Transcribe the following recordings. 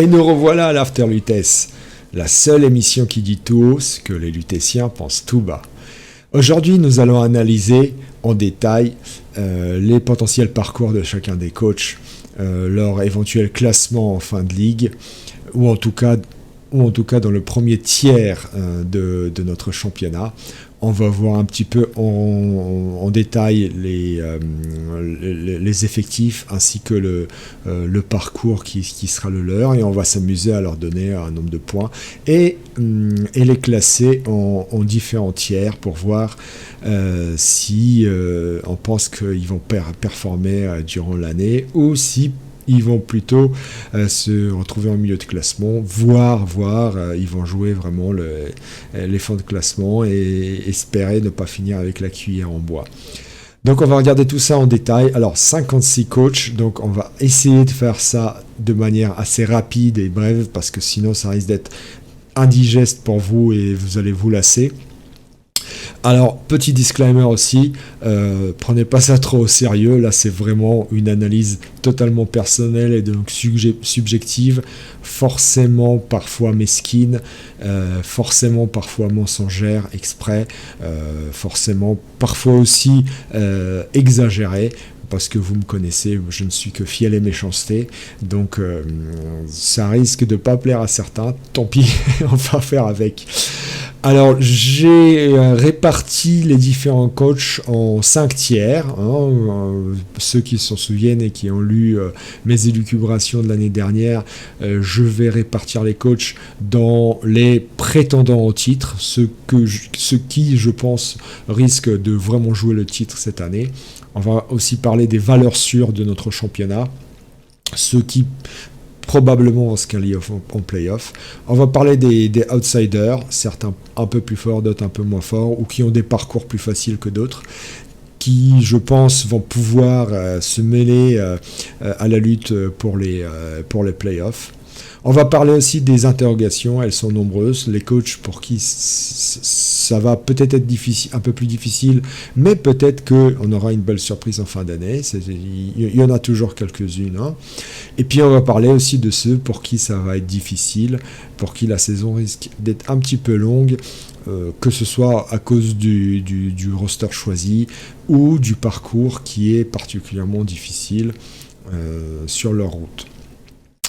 Et nous revoilà à l'After Lutèce, la seule émission qui dit tout haut ce que les lutétiens pensent tout bas. Aujourd'hui, nous allons analyser en détail les potentiels parcours de chacun des coachs, leur éventuel classement en fin de ligue, ou en tout cas dans le premier tiers de notre championnat. On va voir un petit peu en détail les effectifs ainsi que le parcours qui sera le leur, et on va s'amuser à leur donner un nombre de points et les classer en différents tiers pour voir si on pense qu'ils vont performer durant l'année ou si ils vont plutôt se retrouver en milieu de classement, voire ils vont jouer vraiment les fonds de classement et espérer ne pas finir avec la cuillère en bois. Donc on va regarder tout ça en détail. Alors 56 coachs, donc on va essayer de faire ça de manière assez rapide et brève parce que sinon ça risque d'être indigeste pour vous et vous allez vous lasser. Alors, petit disclaimer aussi, prenez pas ça trop au sérieux, là c'est vraiment une analyse totalement personnelle et donc subjective, forcément parfois mesquine, forcément parfois mensongère, exprès, forcément parfois aussi exagérée. Parce que vous me connaissez, je ne suis que fiel et méchanceté, donc ça risque de pas plaire à certains, tant pis, on va faire avec. Alors, j'ai réparti les différents coachs en 5 tiers. Ceux qui s'en souviennent et qui ont lu mes élucubrations de l'année dernière, je vais répartir les coachs dans les prétendants au titre, ceux qui, je pense, risquent de vraiment jouer le titre cette année. On va aussi parler des valeurs sûres de notre championnat, ceux qui probablement vont se qualifier en play-off. On va parler des outsiders, certains un peu plus forts, d'autres un peu moins forts, ou qui ont des parcours plus faciles que d'autres, qui, je pense, vont pouvoir se mêler à la lutte pour les play-offs. On va parler aussi des interrogations, elles sont nombreuses. Les coachs pour qui ça va peut-être être difficile, un peu plus difficile, mais peut-être qu'on aura une belle surprise en fin d'année. Il y en a toujours quelques-unes. Et puis on va parler aussi de ceux pour qui ça va être difficile, pour qui la saison risque d'être un petit peu longue, que ce soit à cause du roster choisi ou du parcours qui est particulièrement difficile sur leur route.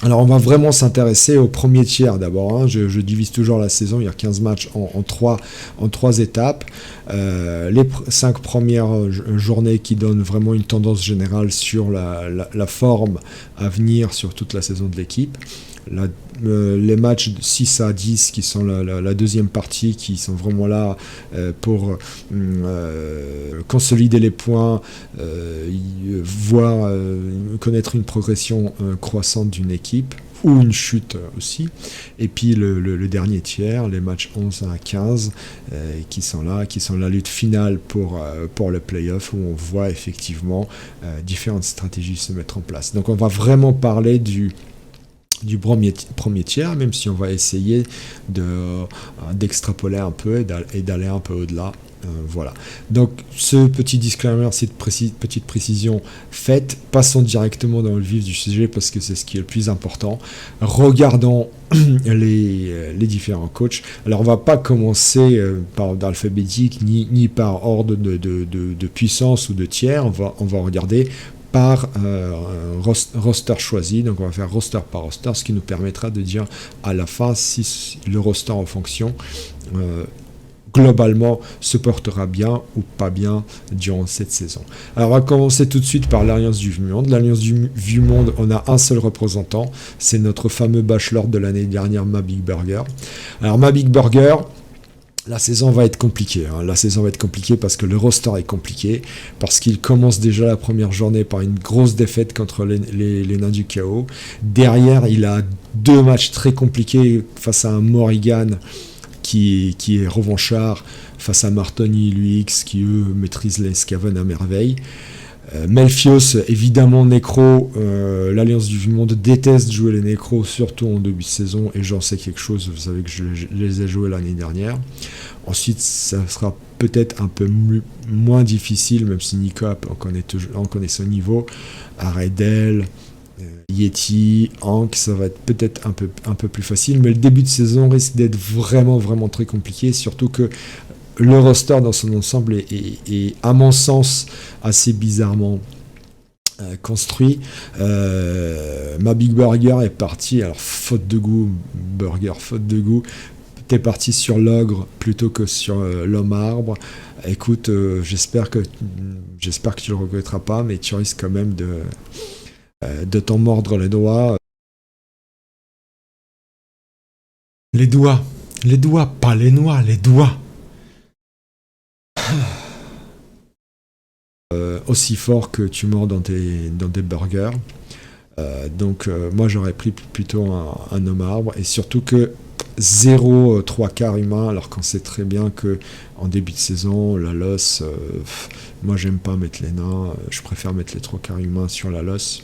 Alors on va vraiment s'intéresser au premier tiers d'abord, je divise toujours la saison, il y a 15 matchs en 3 étapes, les 5 premières journées qui donnent vraiment une tendance générale sur la forme à venir sur toute la saison de l'équipe. Les matchs de 6 à 10 qui sont la deuxième partie, qui sont vraiment là pour consolider les points, voir connaître une progression croissante d'une équipe ou une chute aussi, et puis le dernier tiers, les matchs 11 à 15 qui sont la lutte finale pour le play-off, où on voit effectivement différentes stratégies se mettre en place. Donc on va vraiment parler du premier tiers, même si on va essayer d'extrapoler un peu et d'aller un peu au-delà. Voilà. Donc ce petit disclaimer, cette petite précision faite, passons directement dans le vif du sujet parce que c'est ce qui est le plus important. Regardons les différents coachs. Alors on va pas commencer par ordre alphabétique ni par ordre de puissance ou de tiers, on va regarder par roster choisi, donc on va faire roster par roster, ce qui nous permettra de dire à la fin si le roster en fonction globalement se portera bien ou pas bien durant cette saison. Alors on va commencer tout de suite par l'Alliance du Vieux-Monde. L'Alliance du Vieux-Monde, on a un seul représentant, c'est notre fameux bachelor de l'année dernière, Ma Big Burger. Alors Ma Big Burger, la saison va être compliquée. La saison va être compliquée parce que le roster est compliqué, parce qu'il commence déjà la première journée par une grosse défaite contre les Nains du Chaos. Derrière, il a 2 matchs très compliqués face à un Morrigan qui est revanchard, face à Martoni et l'UX qui, eux, maîtrisent les Skaven à merveille. Melfios, évidemment Nécro, l'Alliance du Vieux-Monde déteste jouer les Nécros, surtout en début de saison, et j'en sais quelque chose, vous savez que je les ai joués l'année dernière. Ensuite, ça sera peut-être un peu moins difficile, même si Nico en connaît son niveau, Aredel, Yeti, Hank, ça va être peut-être un peu plus facile, mais le début de saison risque d'être vraiment, vraiment très compliqué, surtout que le roster dans son ensemble est, à mon sens, assez bizarrement construit. Ma Big Burger est parti, alors faute de goût, t'es parti sur l'ogre plutôt que sur l'homme arbre. Écoute, j'espère que tu le regretteras pas, mais tu risques quand même de t'en mordre les doigts. Les doigts, pas les noix, les doigts. Aussi fort que tu mords dans des burgers. Donc moi j'aurais pris plutôt un homme arbre, et surtout que 0 3/4 humain, alors qu'on sait très bien que en début de saison, la loss, moi j'aime pas mettre les nains, je préfère mettre les 3/4 humains sur la loss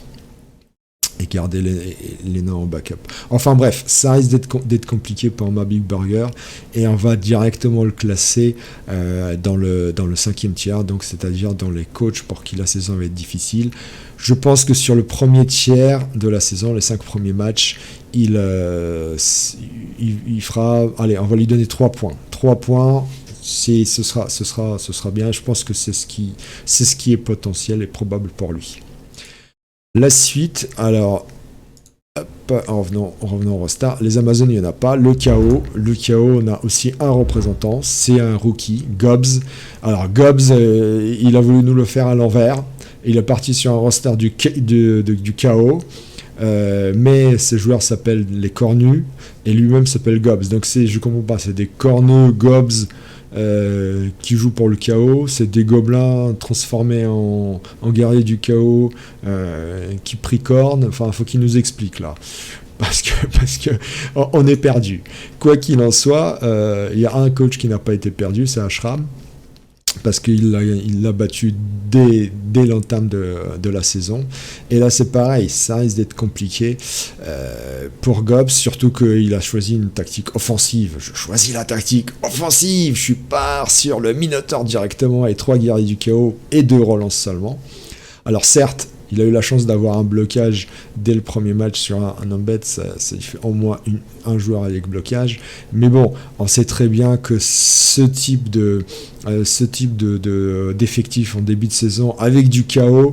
et garder les nains en backup. Enfin bref, ça risque d'être compliqué pour ma Big Burger, et on va directement le classer dans le 5e tiers, donc c'est-à-dire dans les coachs pour qui la saison va être difficile. Je pense que sur le premier tiers de la saison, les 5 premiers matchs, il fera... Allez, on va lui donner 3 points. 3 points, ce sera bien. Je pense que c'est ce qui est potentiel et probable pour lui. La suite, alors, hop, en revenant au Rostar, les Amazones, il n'y en a pas. Le chaos, on a aussi un représentant, c'est un rookie, Gobbs. Alors, Gobbs, il a voulu nous le faire à l'envers. Il est parti sur un roster du chaos, mais ses joueurs s'appellent les cornus, et lui-même s'appelle Gobbs. Donc, je comprends pas, c'est des corneux Gobbs qui jouent pour le chaos, c'est des gobelins transformés en guerriers du chaos qui pricornent. Enfin, il faut qu'il nous explique là, parce que on est perdu. Quoi qu'il en soit, il y a un coach qui n'a pas été perdu, c'est Ashram, parce qu'il l'a battu dès l'entame de la saison. Et là, c'est pareil, ça risque d'être compliqué pour Gobbs, surtout qu'il a choisi une tactique offensive. Je choisis la tactique offensive, je pars sur le Minotaur directement, et 3 guerriers du chaos et 2 relances seulement. Alors certes, il a eu la chance d'avoir un blocage dès le premier match sur un embed, ça fait au moins un joueur avec blocage. Mais bon, on sait très bien que ce type d'effectif en début de saison, avec du chaos,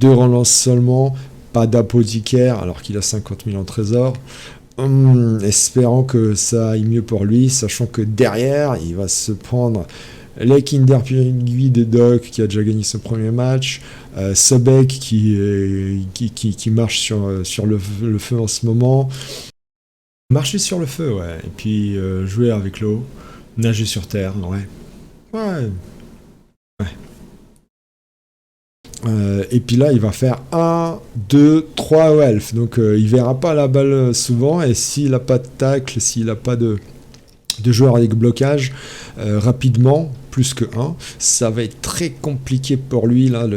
2 relances seulement, pas d'apothicaire, alors qu'il a 50 000 en trésor. Espérant que ça aille mieux pour lui, sachant que derrière, il va se prendre les Kinder Pingui de Doc, qui a déjà gagné son premier match, Sobek qui marche sur le feu en ce moment. Marcher sur le feu, ouais. Et puis jouer avec l'eau, nager sur terre, ouais. Et puis là, il va faire 1, 2, 3 au elf. Donc il verra pas la balle souvent, et s'il n'a pas de tacle, s'il n'a pas de joueurs avec blocage rapidement, plus que 1, ça va être très compliqué pour lui là,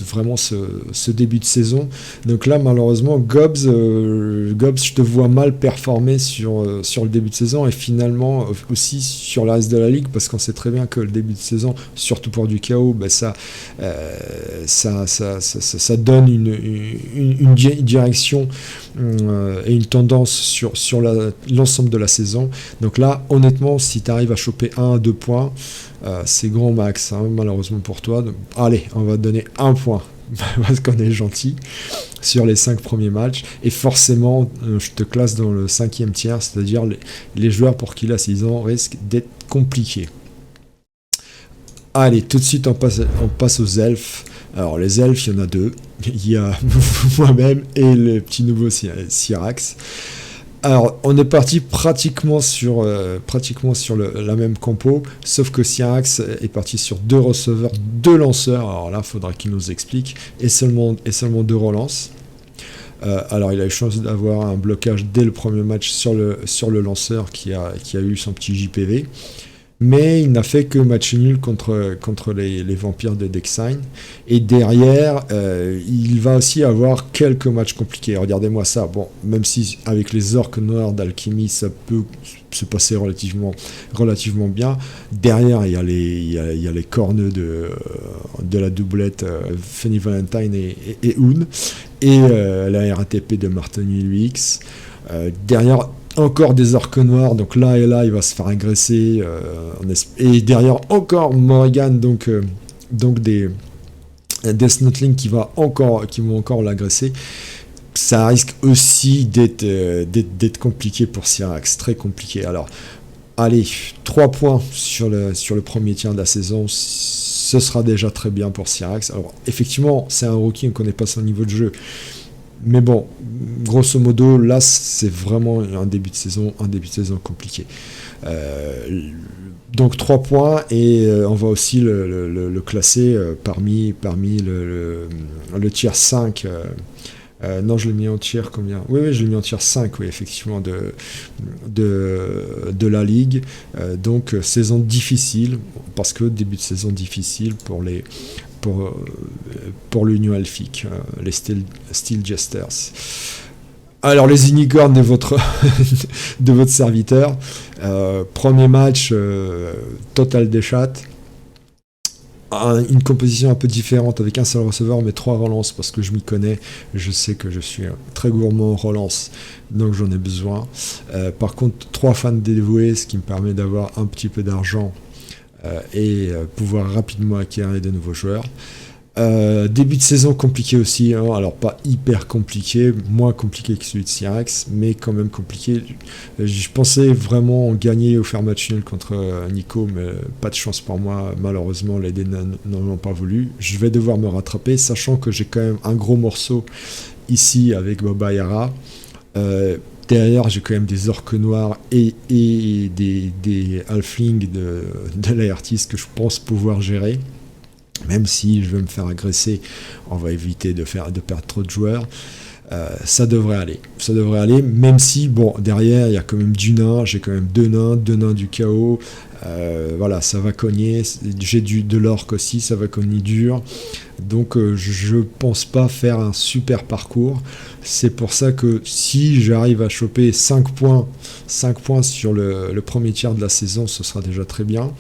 vraiment ce début de saison. Donc là, malheureusement, Gobbs, je te vois mal performer sur le début de saison, et finalement aussi sur le reste de la ligue, parce qu'on sait très bien que le début de saison, surtout pour du chaos, ça donne une direction et une tendance sur l'ensemble de la saison. Donc là, honnêtement, si tu arrives à choper 1 à 2 points, c'est grand max, hein, malheureusement pour toi. Donc, allez, on va te donner 1 point, parce qu'on est gentil, sur les 5 premiers matchs. Et forcément, je te classe dans le 5e tiers, c'est-à-dire les joueurs pour qui la saison risque d'être compliquée. Allez, tout de suite, on passe aux elfes. Alors, les elfes, il y en a 2. Il y a moi-même et le petit nouveau Syrax. Alors, on est parti pratiquement sur la même compo, sauf que Syrax est parti sur 2 receveurs, 2 lanceurs. Alors là, il faudra qu'il nous explique, et seulement 2 relances. Alors, il a eu chance d'avoir un blocage dès le premier match sur le lanceur qui a eu son petit JPV. mais il n'a fait que match nul contre les vampires de Dexine. Et derrière, il va aussi avoir quelques matchs compliqués. Regardez-moi ça. Bon, même si avec les orques noirs d'Alchimie, ça peut se passer relativement bien. Derrière, il y a les corneux de la doublette Fanny Valentine et Hoon. Et la RATP de Martin UX. Derrière, encore des orques noirs, donc là et là il va se faire agresser, et derrière encore Morrigan, donc des Snotling qui vont encore l'agresser. Ça risque aussi d'être compliqué pour Syrax, très compliqué. Alors allez, 3 points sur le premier tiers de la saison, ce sera déjà très bien pour Syrax. Alors effectivement, c'est un rookie, on ne connaît pas son niveau de jeu. Mais bon, grosso modo, là, c'est vraiment un début de saison compliqué. Donc 3 points, et on va aussi le classer parmi le tiers 5. Non, je l'ai mis en tiers combien ? Oui, je l'ai mis en tiers 5, oui, effectivement, de la Ligue. Donc, saison difficile, parce que début de saison difficile pour l'Union Elfique, les Steel Jesters. Alors, les unicornes de votre serviteur. Premier match, total des chattes. Une composition un peu différente avec un seul receveur mais 3 relances, parce que je m'y connais, je sais que je suis très gourmand en relance, donc j'en ai besoin. Par contre, 3 fans dévoués, ce qui me permet d'avoir un petit peu d'argent et pouvoir rapidement acquérir de nouveaux joueurs. Début de saison compliqué aussi, hein. Alors pas hyper compliqué, moins compliqué que celui de Syrax, mais quand même compliqué. Je pensais vraiment gagner ou faire match nul contre Nico, mais pas de chance pour moi, malheureusement les dés n'en ont pas voulu. Je vais devoir me rattraper, sachant que j'ai quand même un gros morceau ici avec Boba Yara. Derrière, j'ai quand même des orques noirs et des halflings de l'Aertis que je pense pouvoir gérer. Même si je vais me faire agresser, on va éviter de perdre trop de joueurs. Ça devrait aller, même si, bon, derrière, il y a quand même du nain, j'ai quand même deux nains du chaos. Voilà, ça va cogner. J'ai de l'orque aussi, ça va cogner dur. Donc, je pense pas faire un super parcours. C'est pour ça que si j'arrive à choper 5 points sur le premier tiers de la saison, ce sera déjà très bien.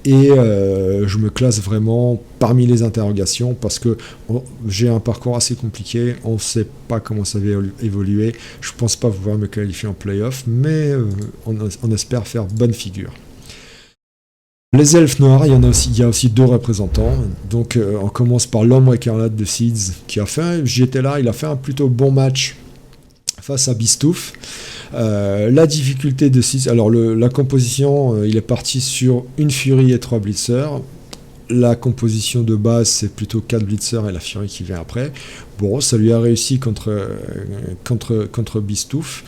Et je me classe vraiment parmi les interrogations, parce que j'ai un parcours assez compliqué, on ne sait pas comment ça va évoluer. Je ne pense pas pouvoir me qualifier en playoff, mais on espère faire bonne figure. Les elfes noirs, il y a aussi 2 représentants. Donc on commence par l'ombre écarlate de Seeds, j'étais là, il a fait un plutôt bon match face à Bistouf. La difficulté de 6, alors la composition, il est parti sur une Fury et 3 Blitzers. La composition de base, c'est plutôt 4 Blitzers et la Fury qui vient après. Bon, ça lui a réussi contre Bistouf.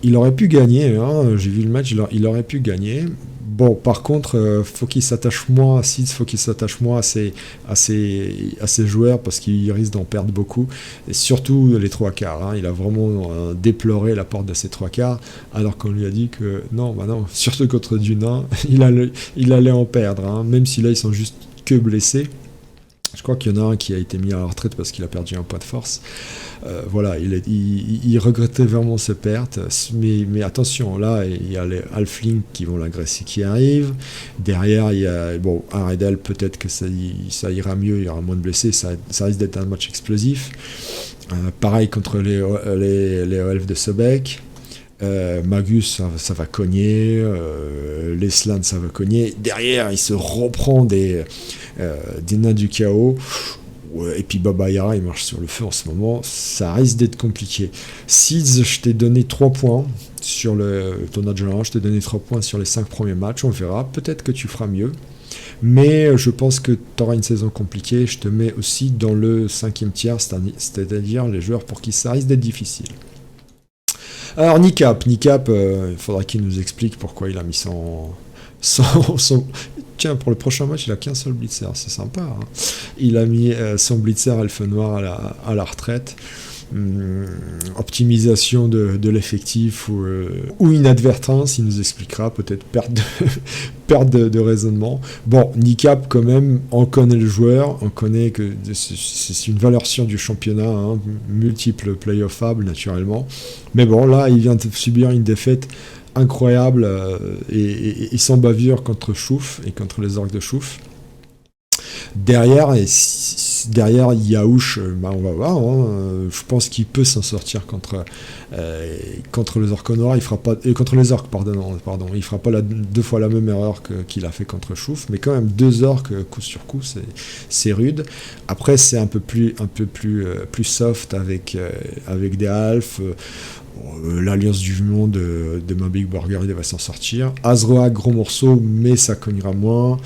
Il aurait pu gagner, hein, j'ai vu le match, il aurait pu gagner. Bon, par contre, faut qu'il s'attache moins à Seeds, faut qu'il s'attache moins à ses joueurs, parce qu'il risque d'en perdre beaucoup. Et surtout les 3 quarts. Hein, il a vraiment déploré la porte de ses 3 quarts, alors qu'on lui a dit que non, surtout contre Dunin, il allait en perdre. Hein, même si là, ils sont juste que blessés. Je crois qu'il y en a un qui a été mis à la retraite parce qu'il a perdu un point de force. Voilà, il regrettait vraiment ses pertes. Mais attention, là, il y a les halflings qui vont l'agresser qui arrivent. Derrière, il y a Aredel, peut-être que ça ira mieux, il y aura moins de blessés. Ça risque d'être un match explosif. Pareil contre les elfes de Sobek. Magus, ça va cogner. L'Eslan, ça va cogner. Derrière, il se reprend des nains du chaos. Et puis Baba Yara, il marche sur le feu en ce moment. Ça risque d'être compliqué. Seeds, je t'ai donné 3 points sur ton adjoint. Je t'ai donné 3 points sur les 5 premiers matchs. On verra. Peut-être que tu feras mieux. Mais je pense que tu auras une saison compliquée. Je te mets aussi dans le 5e tiers, c'est-à-dire les joueurs pour qui ça risque d'être difficile. Alors Nicap, il faudra qu'il nous explique pourquoi il a mis son... Tiens, pour le prochain match, il a qu'un seul blitzer, c'est sympa. Hein, il a mis son blitzer elfe noir à la retraite. optimisation de l'effectif ou inadvertance, il nous expliquera peut-être perte de raisonnement. Bon, Nicap quand même, on connaît le joueur, on connaît que c'est une valeur sûre du championnat, hein, multiples play-offables naturellement, mais bon là il vient de subir une défaite incroyable et sans bavure contre Chouf et contre les orques de Chouf. Derrière Yaouch, on va voir. Hein, je pense qu'il peut s'en sortir contre les orques noirs. Il fera pas contre les orques, pardon. Il fera pas deux fois la même erreur qu'il a fait contre Chouf, mais quand même 2 orques coup sur coup, c'est rude. Après, c'est un peu plus soft avec des halfs. L'Alliance du Monde de Mabig Burger, il va s'en sortir. Azroa, gros morceau, mais ça cognera moins.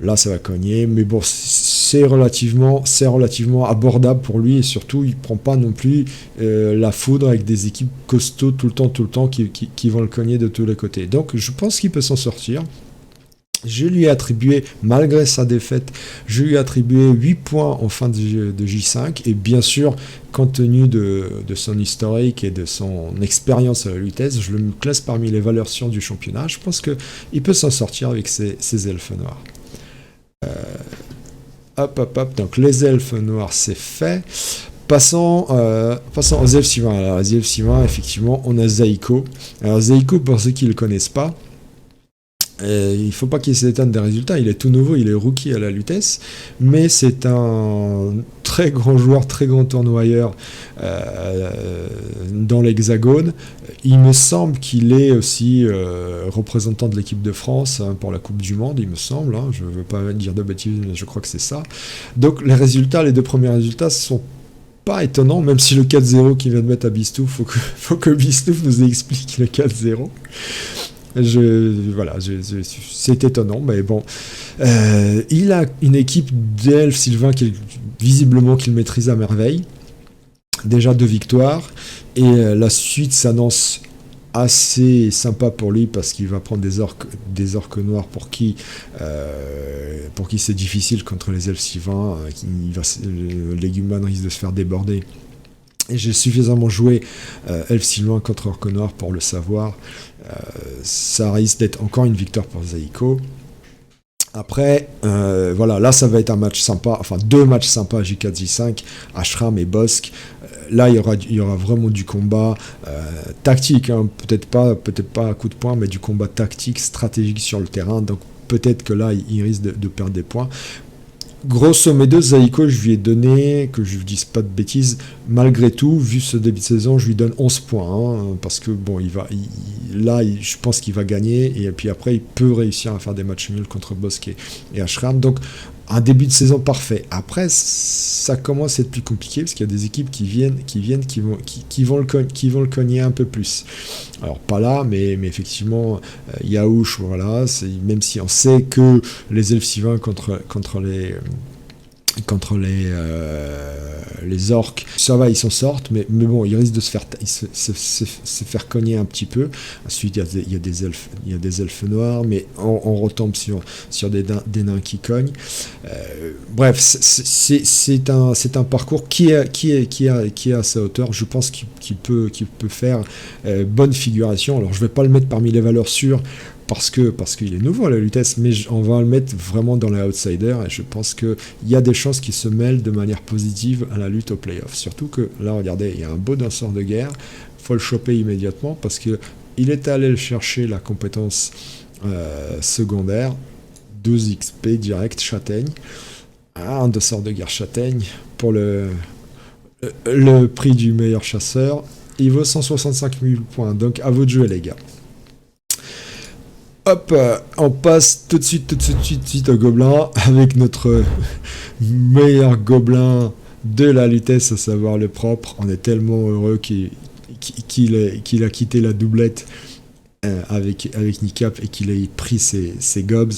Là, ça va cogner, mais bon, c'est relativement abordable pour lui, et surtout, il prend pas non plus la foudre avec des équipes costauds tout le temps, qui vont le cogner de tous les côtés. Donc, je pense qu'il peut s'en sortir. Je lui ai attribué, malgré sa défaite, 8 points en fin de J5, et bien sûr, compte tenu de son historique et de son expérience à la Lutèce, je le classe parmi les valeurs sûres du championnat. Je pense qu'il peut s'en sortir avec ses elfes noirs. Donc les elfes noirs, c'est fait. Passons aux elfes suivants. Alors, les elfes suivants, effectivement, on a Zaiko. Alors, Zaiko, pour ceux qui ne le connaissent pas, il ne faut pas qu'il s'étonne des résultats. Il est tout nouveau, il est rookie à la Lutèce, mais c'est un très grand joueur, très grand tournoyeur dans l'Hexagone. Il me semble qu'il est aussi représentant de l'équipe de France pour la Coupe du Monde, il me semble. Hein, je ne veux pas dire de bêtises, mais je crois que c'est ça. Donc les 2 premiers résultats sont pas étonnants, même si le 4-0 qu'il vient de mettre à Bistouf, faut que Bistouf nous explique le 4-0. C'est étonnant, mais bon. Il a une équipe d'elfes Sylvain visiblement qu'il maîtrise à merveille. Déjà 2 victoires, et la suite s'annonce assez sympa pour lui parce qu'il va prendre des orques noirs pour qui c'est difficile contre les elfes Sylvain. Le Léguman risque de se faire déborder. Et j'ai suffisamment joué elfes Sylvain contre orques noirs pour le savoir. Ça risque d'être encore une victoire pour Zaiko. Après, là ça va être un match sympa, enfin 2 matchs sympas, J4, J5, Ashram et Bosque. Là il y aura vraiment du combat tactique, hein, peut-être pas à coup de poing, mais du combat tactique, stratégique sur le terrain. Donc peut-être que là il risque de perdre des points. Grosso modo, Zaiko, je lui ai donné, que je ne vous dise pas de bêtises, malgré tout, vu ce début de saison, je lui donne 11 points, hein, parce que bon, je pense qu'il va gagner, et puis après, il peut réussir à faire des matchs nuls contre Bosque et Ashram, donc un début de saison parfait. Après, ça commence à être plus compliqué, parce qu'il y a des équipes qui vont le cogner un peu plus. Alors, pas là, mais effectivement, Yaouch, voilà, même si on sait que les elfes Sylvains contre les orques, ça va, ils s'en sortent, mais bon, ils risquent de se faire cogner un petit peu. Ensuite, il y a des elfes noirs, mais on retombe sur des nains qui cognent. Bref, c'est un parcours qui est à sa hauteur. Je pense qu'il peut faire bonne figuration. Alors, je vais pas le mettre parmi les valeurs sûres, parce qu'il est nouveau à la Lutèce, mais on va le mettre vraiment dans les outsiders, et je pense qu'il y a des chances qu'il se mêle de manière positive à la lutte au playoff. Surtout que, là, regardez, il y a un beau danseur de guerre, il faut le choper immédiatement, parce qu'il est allé le chercher, la compétence secondaire, 12 XP direct, châtaigne, un danseur de guerre châtaigne, pour le prix du meilleur chasseur, il vaut 165 000 points, donc à vous de jouer les gars. Hop, on passe tout de suite au gobelin avec notre meilleur gobelin de la Lutèce, à savoir le propre. On est tellement heureux qu'il a quitté la doublette avec Nicap et qu'il ait pris ses gobs.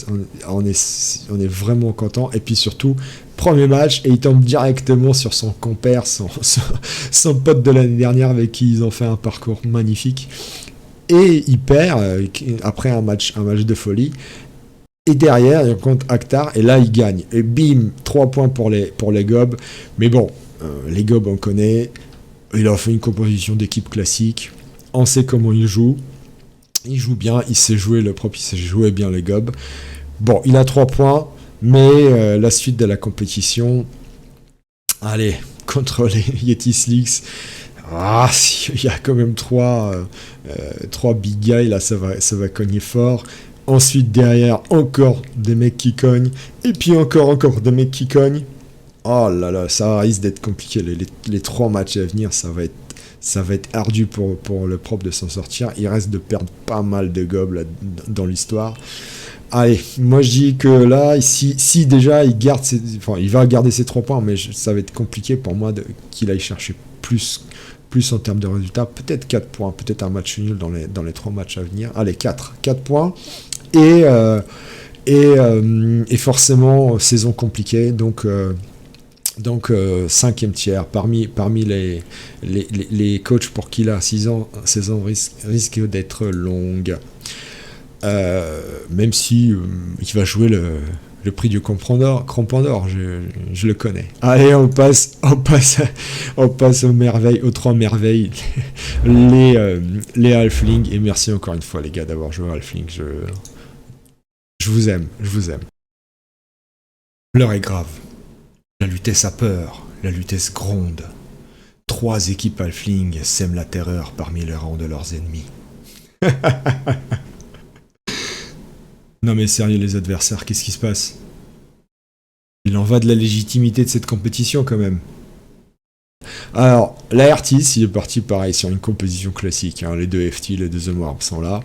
On est vraiment content. Et puis surtout, premier match, et il tombe directement sur son compère, son pote de l'année dernière avec qui ils ont fait un parcours magnifique. Et il perd après un match de folie. Et derrière, il rencontre Akhtar, et là, il gagne. Et bim, 3 points pour les gobs. Mais bon, les gobs, on connaît. Il a fait une composition d'équipe classique. On sait comment il joue. Il joue bien, il sait jouer le propre, il sait jouer bien les gobs. Bon, il a 3 points, mais la suite de la compétition, allez, contre les Yetis Leaks, il y a quand même 3 big guys, là, ça va cogner fort. Ensuite, derrière, encore des mecs qui cognent, et puis encore des mecs qui cognent. Oh là là, ça risque d'être compliqué. Les 3 matchs à venir, ça va être ardu pour le propre de s'en sortir. Il reste de perdre pas mal de gobs là, dans l'histoire. Allez, moi je dis que là, si déjà il va garder ses 3 points, mais ça va être compliqué pour moi qu'il aille chercher plus en termes de résultats. Peut-être 4 points, peut-être un match nul dans les 3 matchs à venir. Allez, 4 points. Et forcément, saison compliquée. Donc 5e tiers, parmi les coachs pour qui la saison risque d'être longue. Même si il va jouer le prix du crampon d'or, je le connais. Allez, on passe aux 3 merveilles, les Halflings. Et merci encore une fois les gars d'avoir joué à Halfling. Je vous aime. L'heure est grave. La lutesse a peur, la lutesse gronde. 3 équipes Halfling sèment la terreur parmi les rangs de leurs ennemis. Non mais sérieux les adversaires, qu'est-ce qui se passe? Il en va de la légitimité de cette compétition quand même. Alors, la Artis, il est parti pareil sur une composition classique. Hein. Les 2 FT, les 2 The Warp sont là.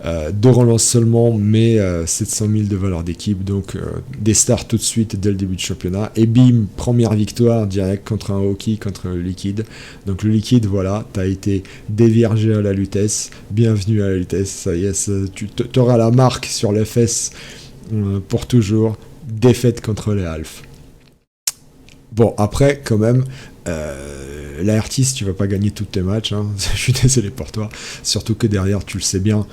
2 relances seulement, mais 700 000 de valeur d'équipe, donc des stars tout de suite dès le début du championnat. Et bim, première victoire direct contre un hockey, contre le Liquide. Donc le Liquide, voilà, t'as été déviergé à la lutesse. Bienvenue à la lutesse, ça y est, tu auras la marque sur les fesses pour toujours. Défaite contre les Halfs. Bon, après, quand même, la Artis, tu vas pas gagner tous tes matchs, hein. Je suis désolé pour toi. Surtout que derrière, tu le sais bien,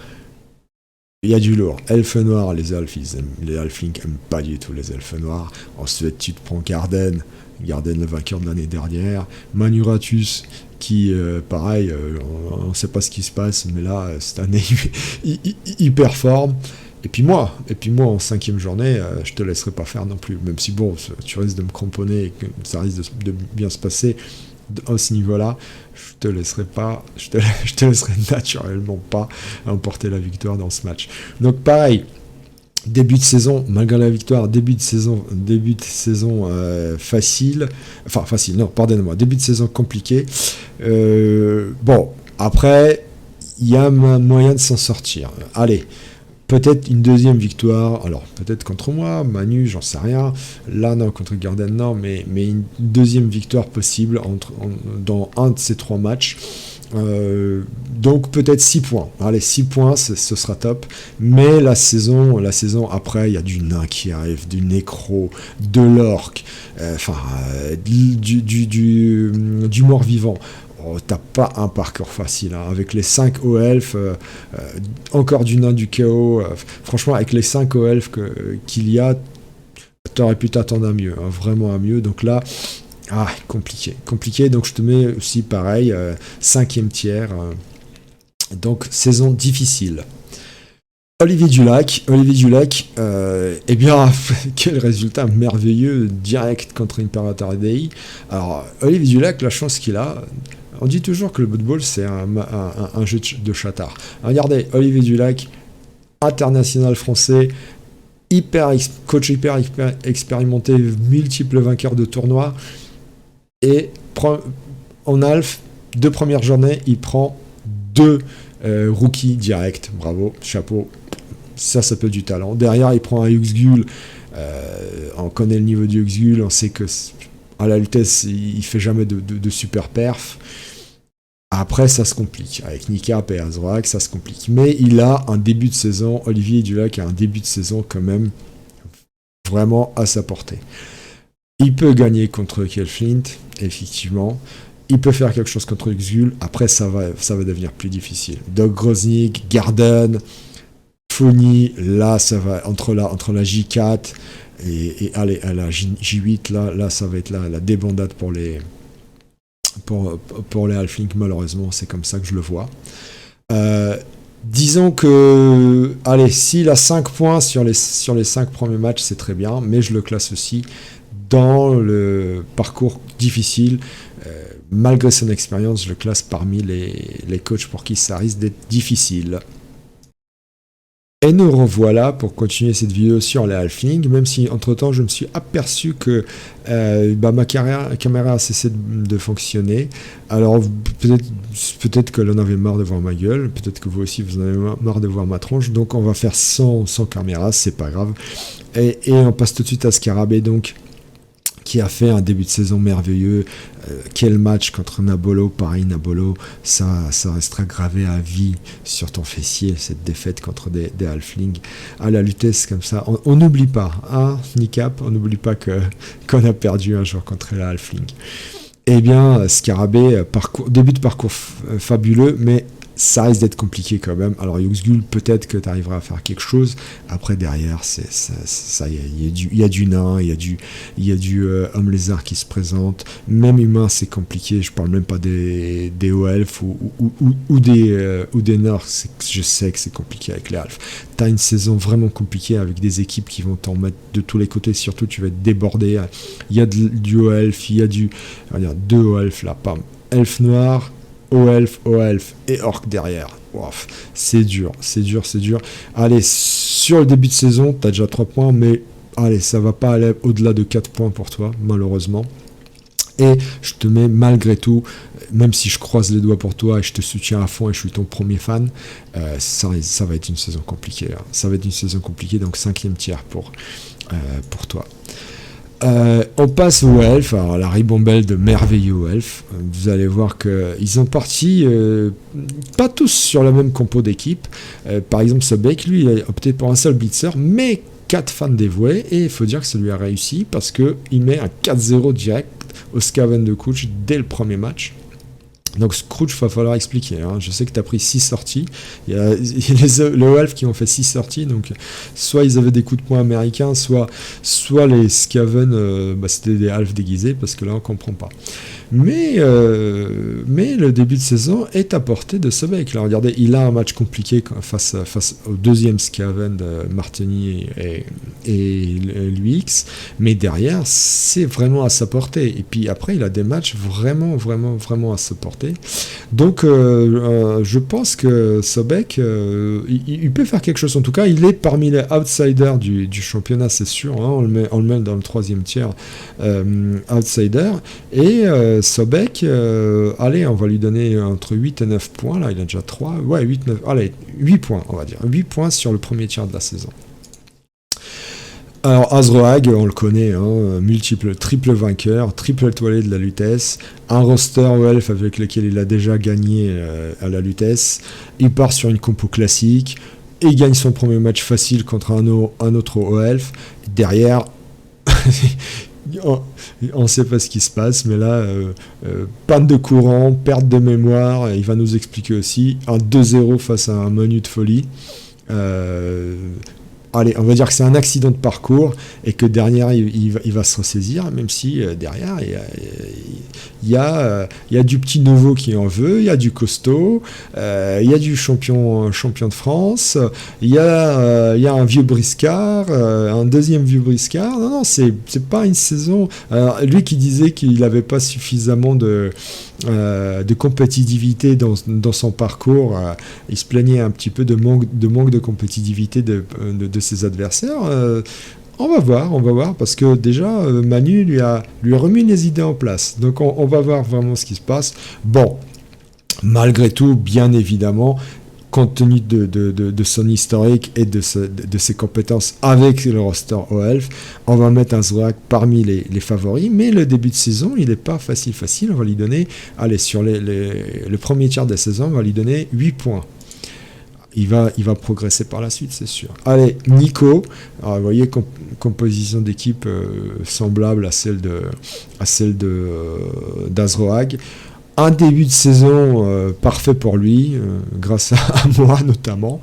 il y a du lourd. Elfe noir, les Halflings aiment pas du tout les elfes noirs. Ensuite, tu te prends Garden le vainqueur de l'année dernière. Manuratus, qui, pareil, on sait pas ce qui se passe, mais là, cette année, il performe. Et puis moi, en 5e journée, je te laisserai pas faire non plus. Même si, bon, tu risques de me cramponner et que ça risque de bien se passer à ce niveau-là, je te laisserai naturellement pas emporter la victoire dans ce match. Donc pareil, début de saison, malgré la victoire, début de saison facile, début de saison compliqué. Bon, après, il y a un moyen de s'en sortir. Allez, peut-être une 2e victoire, alors peut-être contre moi, Manu, j'en sais rien. Là, non, contre Garden, non, mais une 2e victoire possible dans un de ces 3 matchs. Donc peut-être 6 points. Allez, 6 points, ce sera top. Mais la saison après, il y a du nain qui arrive, du nécro, de l'orque, du mort-vivant. Oh, t'as pas un parcours facile, hein. Avec les 5 hauts elfes, encore du nain du chaos. Franchement, avec les 5 hauts elfes qu'il y a, t'aurais pu t'attendre à mieux, hein, vraiment à mieux. Donc là, compliqué. Donc je te mets aussi pareil, 5e tiers. Donc saison difficile. Olivier Dulac, eh bien, quel résultat merveilleux, direct contre Imperator Dei. Alors, Olivier Dulac, la chance qu'il a, on dit toujours que le football, c'est un jeu de chatard. Regardez, Olivier Dulac, international français, coach hyper expérimenté, multiples vainqueurs de tournois, et en Alf, 2 premières journées, il prend 2 rookies direct. Bravo, chapeau. Ça peut du talent. Derrière, il prend un Uxgul. On connaît le niveau du Uxgul. On sait que à la lutesse, il fait jamais de super perf. Après, ça se complique. Avec Nikap et Azrak, ça se complique. Mais il a un début de saison. Olivier Dulac a un début de saison quand même vraiment à sa portée. Il peut gagner contre Kelflint, effectivement. Il peut faire quelque chose contre Uxgul. Après, ça va devenir plus difficile. Doc Groznik, Garden, Fony, là, ça va entre la J4 et allez, à la J8, là, ça va être la débandade pour les pour les Halflings, malheureusement, c'est comme ça que je le vois. Disons que, allez, s'il a 5 points sur les 5 premiers matchs, c'est très bien, mais je le classe aussi dans le parcours difficile. Malgré son expérience, je le classe parmi les coachs pour qui ça risque d'être difficile. Et nous revoilà pour continuer cette vidéo sur les Halflings, même si entre-temps je me suis aperçu que ma caméra a cessé de fonctionner. Alors peut-être que l'on avait marre de voir ma gueule, peut-être que vous aussi vous en avez marre de voir ma tronche, donc on va faire sans caméra, c'est pas grave. Et on passe tout de suite à Scarabée, donc, qui a fait un début de saison merveilleux. Quel match contre Nabolo, pareil Nabolo, ça restera gravé à vie sur ton fessier, cette défaite contre des Halflings. À la Lutèce comme ça, on n'oublie pas, hein, Nicap, on n'oublie pas qu'on a perdu un jour contre les Halflings. Eh bien, Scarabée, début de parcours fabuleux, mais ça risque d'être compliqué quand même. Alors Yuxgul, peut-être que tu arriveras à faire quelque chose. Après, derrière, il y a du nain, il y a du homme lézard qui se présente. Même humain, c'est compliqué. Je parle même pas des hauts elfes ou des nords. Je sais que c'est compliqué avec les elfes. Tu as une saison vraiment compliquée avec des équipes qui vont t'en mettre de tous les côtés. Surtout, tu vas être débordé. Il y a du haut elfe, il y a deux hauts elfes là, pam. Elfe noir, haut elfe et orc derrière. Wow, c'est dur. Allez, sur le début de saison, tu as déjà 3 points, mais allez, ça va pas aller au-delà de 4 points pour toi, malheureusement. Et je te mets malgré tout, même si je croise les doigts pour toi et je te soutiens à fond et je suis ton premier fan, ça va être une saison compliquée. Hein. Ça va être une saison compliquée, donc 5e tiers pour toi. On passe aux elfes, alors la ribambelle de merveilleux elfes. Vous allez voir qu'ils sont partis pas tous sur la même compo d'équipe. Par exemple, Sobek, lui, il a opté pour un seul blitzer, mais 4 fans dévoués, et il faut dire que ça lui a réussi parce qu'il met un 4-0 direct au Skaven de Scrooge dès le premier match. Donc Scrooge, il va falloir expliquer. Hein. Je sais que tu as pris 6 sorties. Il y a les elfes qui ont fait 6 sorties. Donc soit ils avaient des coups de poing américains, soit les Skaven, c'était des elfes déguisés, parce que là on comprend pas. Mais le début de saison est à portée de Sobek. Là, regardez, il a un match compliqué face au deuxième Skaven de Martini et l'UX, mais derrière, c'est vraiment à sa portée. Et puis après, il a des matchs vraiment à sa portée. Donc, je pense que Sobek, il peut faire quelque chose. En tout cas, il est parmi les outsiders du championnat, c'est sûr. Hein, on le met dans le 3e tiers outsider. Et Sobek, allez, on va lui donner entre 8 et 9 points. Là, il a déjà 3. Ouais, 8, 9. Allez, 8 points, on va dire. 8 points sur le premier tiers de la saison. Alors, Azroag, on le connaît, hein, triple vainqueur, triple étoilé de la Lutèce, un roster elf avec lequel il a déjà gagné à la Lutèce. Il part sur une compo classique, et il gagne son premier match facile contre un autre elf. Derrière, on ne sait pas ce qui se passe, mais là, panne de courant, perte de mémoire, il va nous expliquer aussi, un 2-0 face à un menu de folie. Allez, on va dire que c'est un accident de parcours et que derrière il va se ressaisir, même si derrière il y a du petit nouveau qui en veut, il y a du costaud, il y a du champion de France, il y a un vieux briscard, un deuxième vieux briscard. Non, c'est pas une saison. Alors, lui qui disait qu'il n'avait pas suffisamment de compétitivité dans son parcours, il se plaignait un petit peu de manque de compétitivité de ses adversaires. On va voir, parce que déjà Manu lui a remis les idées en place, donc on va voir vraiment ce qui se passe. Bon, malgré tout, bien évidemment, compte tenu de son historique et de ses compétences avec le roster OELF, on va mettre un Zorak parmi les favoris, mais le début de saison, il n'est pas facile, on va lui donner, allez, sur le premier tiers de la saison, on va lui donner 8 points. Il va progresser par la suite, c'est sûr. Allez, Nico, alors, vous voyez, composition d'équipe semblable à celle d'Azroag. Un début de saison parfait pour lui, grâce à moi notamment.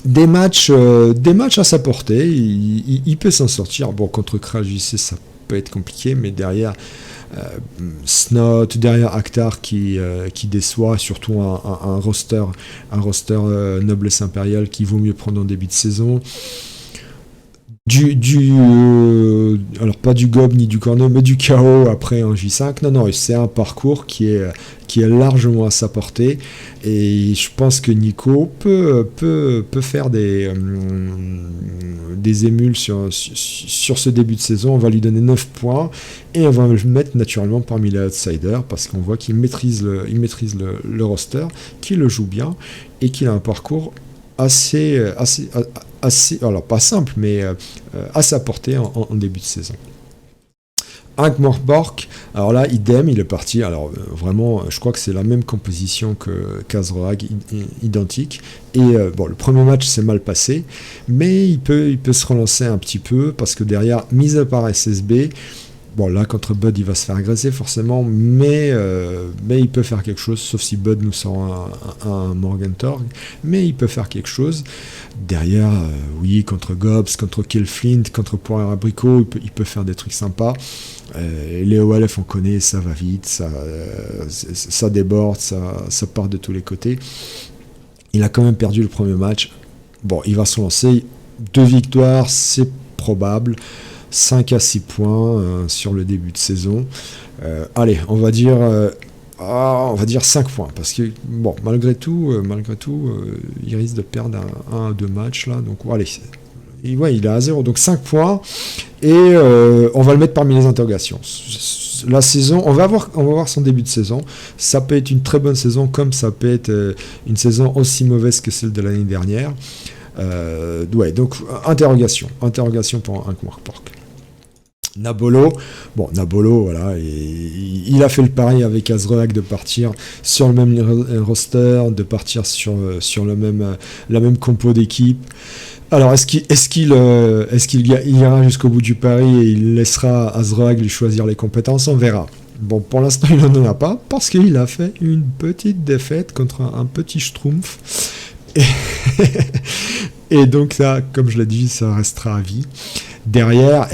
Des matchs à sa portée, il peut s'en sortir. Bon, contre Krajc, ça peut être compliqué, mais derrière, Snot, derrière Akhtar qui déçoit, surtout un roster, noblesse impériale qui vaut mieux prendre en début de saison. Alors pas du gob ni du corneau, mais du chaos après un J5. Non, c'est un parcours qui est largement à sa portée, et je pense que Nico peut faire des émules sur ce début de saison. On va lui donner 9 points et on va le mettre naturellement parmi les outsiders, parce qu'on voit qu'il maîtrise le roster, qu'il le joue bien et qu'il a un parcours assez, alors pas simple, mais à sa portée en début de saison. Ankh-Morpork, alors là, idem, il est parti. Alors vraiment, je crois que c'est la même composition qu'Azroag, identique. Et le premier match s'est mal passé, mais il peut se relancer un petit peu, parce que derrière, mis à part SSB, bon, là, contre Bud, il va se faire agresser, forcément, mais il peut faire quelque chose, sauf si Bud nous sort un Morgentorg, mais il peut faire quelque chose. Derrière, oui, contre Gobs, contre Killflint, contre Poirier Abricot, il peut faire des trucs sympas. Les OLF, on connaît, ça va vite, ça déborde, ça part de tous les côtés. Il a quand même perdu le premier match. Bon, il va se lancer. 2 victoires, c'est probable. 5 à 6 points sur le début de saison. Allez, on va dire 5 points, parce que bon, malgré tout, il risque de perdre un à 2 matchs là. Donc allez, il est à 0, donc 5 points, et on va le mettre parmi les interrogations. La saison, on va voir son début de saison. Ça peut être une très bonne saison, comme ça peut être une saison aussi mauvaise que celle de l'année dernière. Donc interrogation pour Ankh-Morpork. Nabolo, voilà, il a fait le pari avec Azroag de partir sur le même roster, de partir sur la même compo d'équipe. Alors, est-ce qu'il ira jusqu'au bout du pari et il laissera Azroag lui choisir les compétences? On verra. Bon, pour l'instant, il n'en a pas, parce qu'il a fait une petite défaite contre un petit schtroumpf. Et donc ça, comme je l'ai dit, ça restera à vie. Derrière,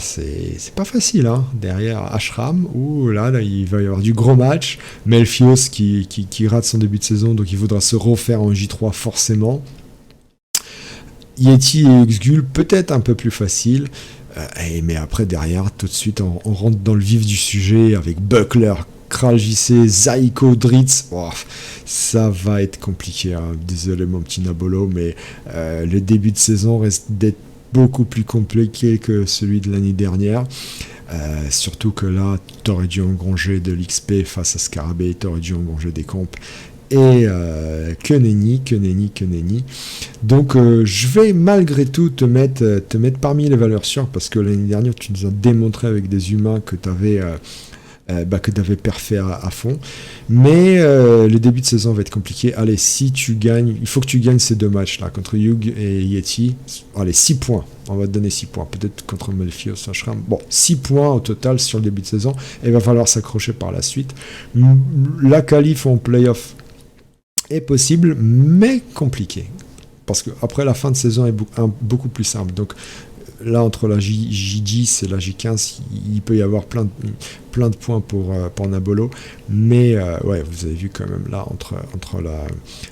c'est pas facile, hein. Derrière Ashram, où là, il va y avoir du gros match. Melfios qui rate son début de saison, donc il faudra se refaire en J3 forcément. Yeti et Uxgul, peut-être un peu plus facile. Mais après, derrière, tout de suite, on rentre dans le vif du sujet avec Buckler, Kral JC, Zaiko, Dritz. Oh, ça va être compliqué, hein. Désolé mon petit Nabolo, mais le début de saison reste d'être beaucoup plus compliqué que celui de l'année dernière. Surtout que là, t'aurais dû engranger de l'XP face à Scarabée, t'aurais dû engranger des compes. Et que nenni. Donc je vais malgré tout te mettre parmi les valeurs sûres, parce que l'année dernière tu nous as démontré avec des humains que tu avais perfait à fond. Mais le début de saison va être compliqué. Allez, si tu gagnes, il faut que tu gagnes ces 2 matchs là contre Yug et Yeti. Allez, 6 points. On va te donner 6 points. Peut-être contre Melfios, Ashram. Bon, 6 points au total sur le début de saison. Et il va falloir s'accrocher par la suite. La qualif en playoff est possible, mais compliqué. Parce que après la fin de saison est beaucoup plus simple. Donc là, entre la J10 et la J15, il peut y avoir plein de points pour Nabolo. Mais ouais, vous avez vu quand même là, entre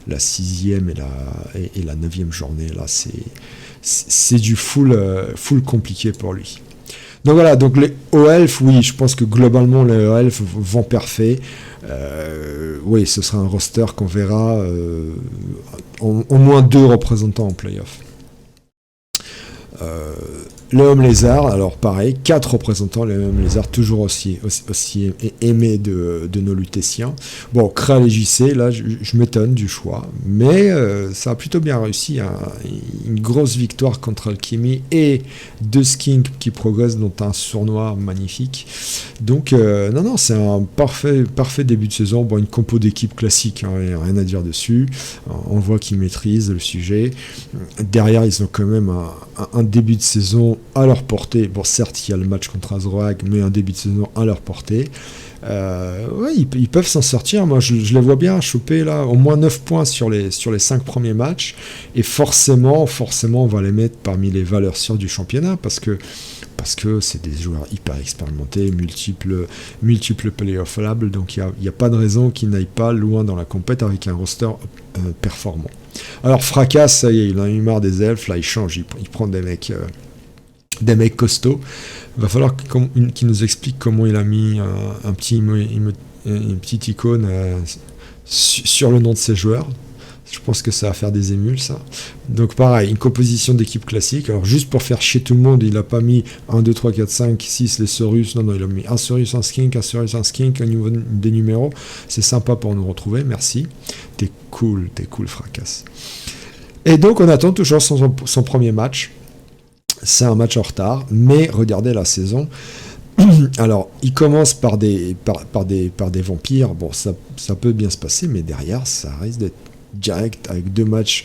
la 6e et la 9e journée, là, c'est du full compliqué pour lui. Donc voilà, donc les OELF, oui, je pense que globalement les OELF vont parfait. Oui, ce sera un roster qu'on verra au moins 2 représentants en playoff. Le Homme Lézard, alors pareil, 4 représentants, le Homme Lézard, toujours aussi aimé de nos lutétiens. Bon, Kral et JC, là, je m'étonne du choix, mais ça a plutôt bien réussi, hein. Une grosse victoire contre Alchemy et 2 skins qui progressent, dont un sournois magnifique. Donc, non, c'est un parfait début de saison. Bon, une compo d'équipe classique, hein, rien à dire dessus. On voit qu'ils maîtrisent le sujet. Derrière, ils ont quand même un début de saison à leur portée. Bon, certes, il y a le match contre Azroag, mais un début de saison à leur portée. Ouais, ils peuvent s'en sortir. Moi, je les vois bien choper là au moins 9 points sur les 5 premiers matchs. Et forcément, on va les mettre parmi les valeurs sûres du championnat, parce que parce que c'est des joueurs hyper expérimentés, multiples playoffables, donc il n'y a pas de raison qu'ils n'aillent pas loin dans la compète avec un roster performant. Alors Fracas, ça y est, il en a eu marre des elfes, là il change, il prend des mecs costauds. Il va falloir qu'il nous explique comment il a mis une petite icône sur le nom de ses joueurs. Je pense que ça va faire des émules, ça. Donc pareil, une composition d'équipe classique. Alors juste pour faire chier tout le monde, il n'a pas mis 1, 2, 3, 4, 5, 6 les Saurus. Non, il a mis un Saurus, un Skink, un Saurus, un Skink au niveau des numéros. C'est sympa pour nous retrouver, merci. T'es cool, Fracas. Et donc on attend toujours son premier match. C'est un match en retard, mais regardez la saison. Alors, il commence par des vampires. Bon, ça peut bien se passer, mais derrière, ça risque d'être direct avec 2 matchs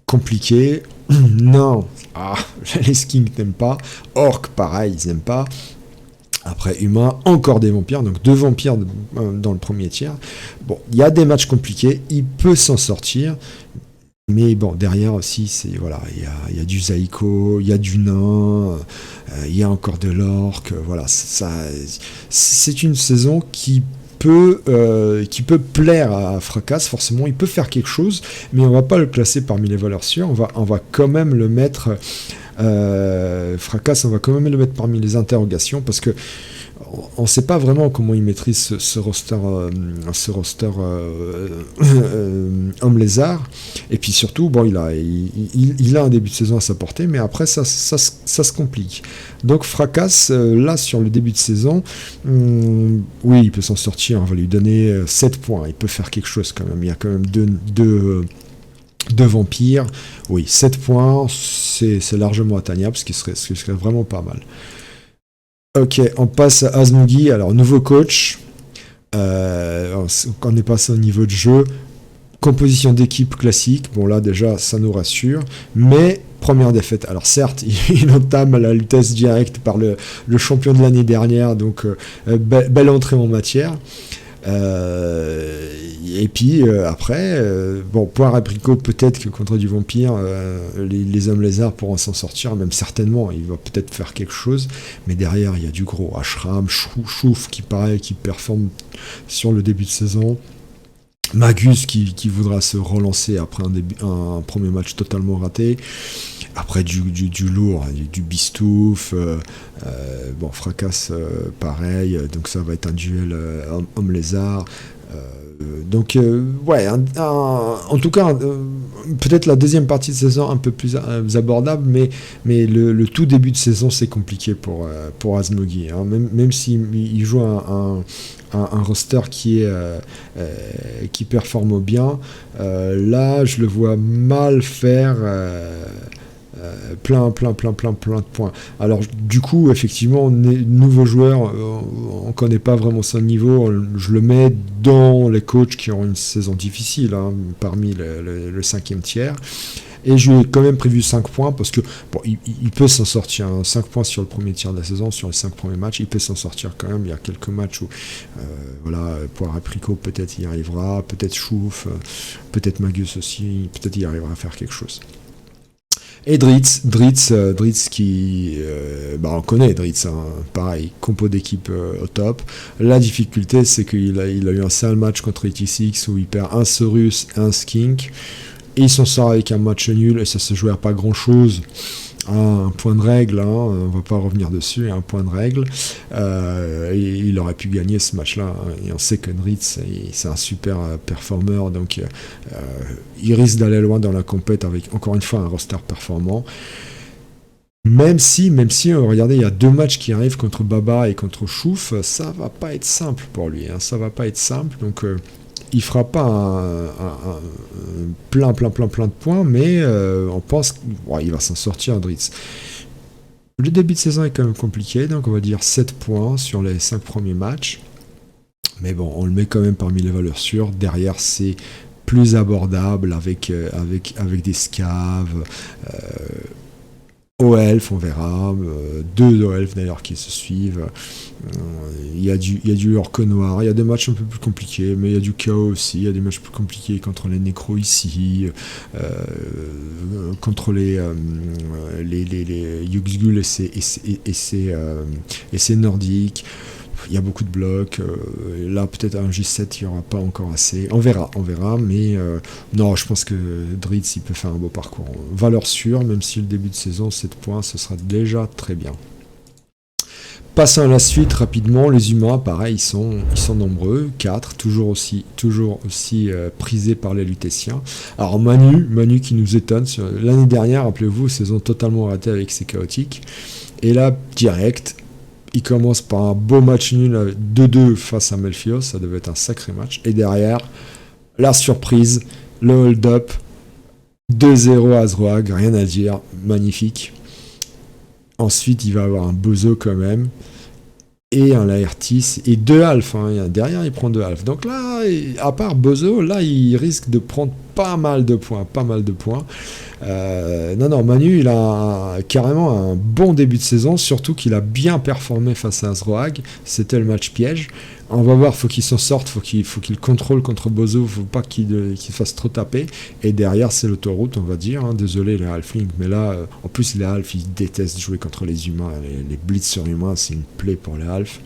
compliqués. Non, les Skinks n'aiment pas. Orc, pareil, ils n'aiment pas. Après, humain, encore des vampires. Donc 2 vampires dans le premier tiers. Bon, il y a des matchs compliqués. Il peut s'en sortir. Mais bon, derrière aussi, voilà, il y a du Zaiko, il y a du nain, il y a encore de l'orc, voilà, c'est une saison qui peut plaire à Fracas, forcément, il peut faire quelque chose, mais on va pas le classer parmi les valeurs sûres, on va quand même le mettre, Fracas, on va quand même le mettre parmi les interrogations, parce que on ne sait pas vraiment comment il maîtrise ce roster homme lézard. Et puis surtout, bon, il a un début de saison à sa portée, mais après ça se complique. Donc Fracas, là sur le début de saison, oui, il peut s'en sortir. On va lui donner 7 points. Il peut faire quelque chose quand même. Il y a quand même deux vampires. Oui, 7 points, c'est largement atteignable, ce qui serait vraiment pas mal. Ok, on passe à Azmogi. Alors, nouveau coach. On est passé au niveau de jeu. Composition d'équipe classique. Bon, là, déjà, ça nous rassure. Mais, première défaite. Alors, certes, il entame la lutte directe par le champion de l'année dernière. Donc, belle entrée en matière. Et puis après, bon, Poire Apricot, peut-être que contre du vampire, les hommes lézards pourront s'en sortir, même certainement, il va peut-être faire quelque chose, mais derrière il y a du gros Ashram, Chouf qui performe sur le début de saison, Magus qui voudra se relancer après un premier match totalement raté. Après du lourd, du Bistouf, bon, Fracas, pareil, donc ça va être un duel homme-lézard. Donc, ouais, en tout cas, peut-être la deuxième partie de saison un peu plus abordable, mais le tout début de saison, c'est compliqué pour Azmogi. Hein. Même s'il joue un roster qui performe bien, là, je le vois mal faire... plein de points. Alors du coup, effectivement, nouveau joueur, on connaît pas vraiment son niveau, je le mets dans les coachs qui ont une saison difficile, hein, parmi le 5e tiers, et je lui ai quand même prévu 5 points, parce que bon, il peut s'en sortir, hein, 5 points sur le premier tiers de la saison, sur les 5 premiers matchs, il peut s'en sortir quand même. Il y a quelques matchs où voilà, Poire Apricot, peut-être y arrivera, peut-être Chouf, peut-être Magus aussi, peut-être y arrivera à faire quelque chose. Et Dritz qui... on connaît Dritz, hein, pareil, compo d'équipe au top. La difficulté, c'est qu'il a eu un sale match contre 86 où il perd un Saurus et un Skink. Et il s'en sort avec un match nul et ça se jouait à pas grand-chose. Un point de règle, hein, on va pas revenir dessus, un point de règle. Il aurait pu gagner ce match-là, hein, et on sait que Dritz, c'est un super performeur, donc il risque d'aller loin dans la compète avec, encore une fois, un roster performant. Même si, regardez, il y a 2 matchs qui arrivent contre Baba et contre Chouf, ça va pas être simple pour lui, hein, ça va pas être simple, donc... il fera pas plein de points, mais on pense qu'il va s'en sortir, Dritz. Le début de saison est quand même compliqué, donc on va dire 7 points sur les 5 premiers matchs. Mais bon, on le met quand même parmi les valeurs sûres. Derrière, c'est plus abordable avec des scaves. Au Elf, on verra. Deux au Elf d'ailleurs qui se suivent. Il y a du Orque Noir. Il y a des matchs un peu plus compliqués, mais il y a du Chaos aussi. Il y a des matchs plus compliqués contre les Nécros ici, contre les Yuxgul et ses Nordiques. Il y a beaucoup de blocs. Là, peut-être un J7, il n'y aura pas encore assez. On verra. Mais non, je pense que Dritz, il peut faire un beau parcours. Valeur sûre, même si le début de saison, 7 points, ce sera déjà très bien. Passons à la suite rapidement. Les humains, pareil, ils sont nombreux. 4, toujours aussi prisés par les Lutétiens. Alors Manu qui nous étonne. L'année dernière, rappelez-vous, saison totalement ratée avec ses chaotiques. Et là, direct. Il commence par un beau match nul 2-2 face à Melfios, ça devait être un sacré match. Et derrière, la surprise, le hold-up, 2-0 à Zroag, rien à dire, magnifique. Ensuite, il va avoir un Bozo quand même, et un Laertis, et 2 Alphes. Derrière, il prend 2 Alphes. Donc là, à part Bozo, là, il risque de prendre pas mal de points. Non, Manu, il a carrément un bon début de saison, surtout qu'il a bien performé face à Azroag. C'était le match piège. On va voir, faut qu'il s'en sorte, faut qu'il contrôle contre Bozo, faut pas qu'il fasse trop taper. Et derrière, c'est l'autoroute, on va dire. Désolé les Halflings, mais là, en plus les Halfs, ils détestent jouer contre les humains. Les blitzers humains, c'est une plaie pour les Halfs.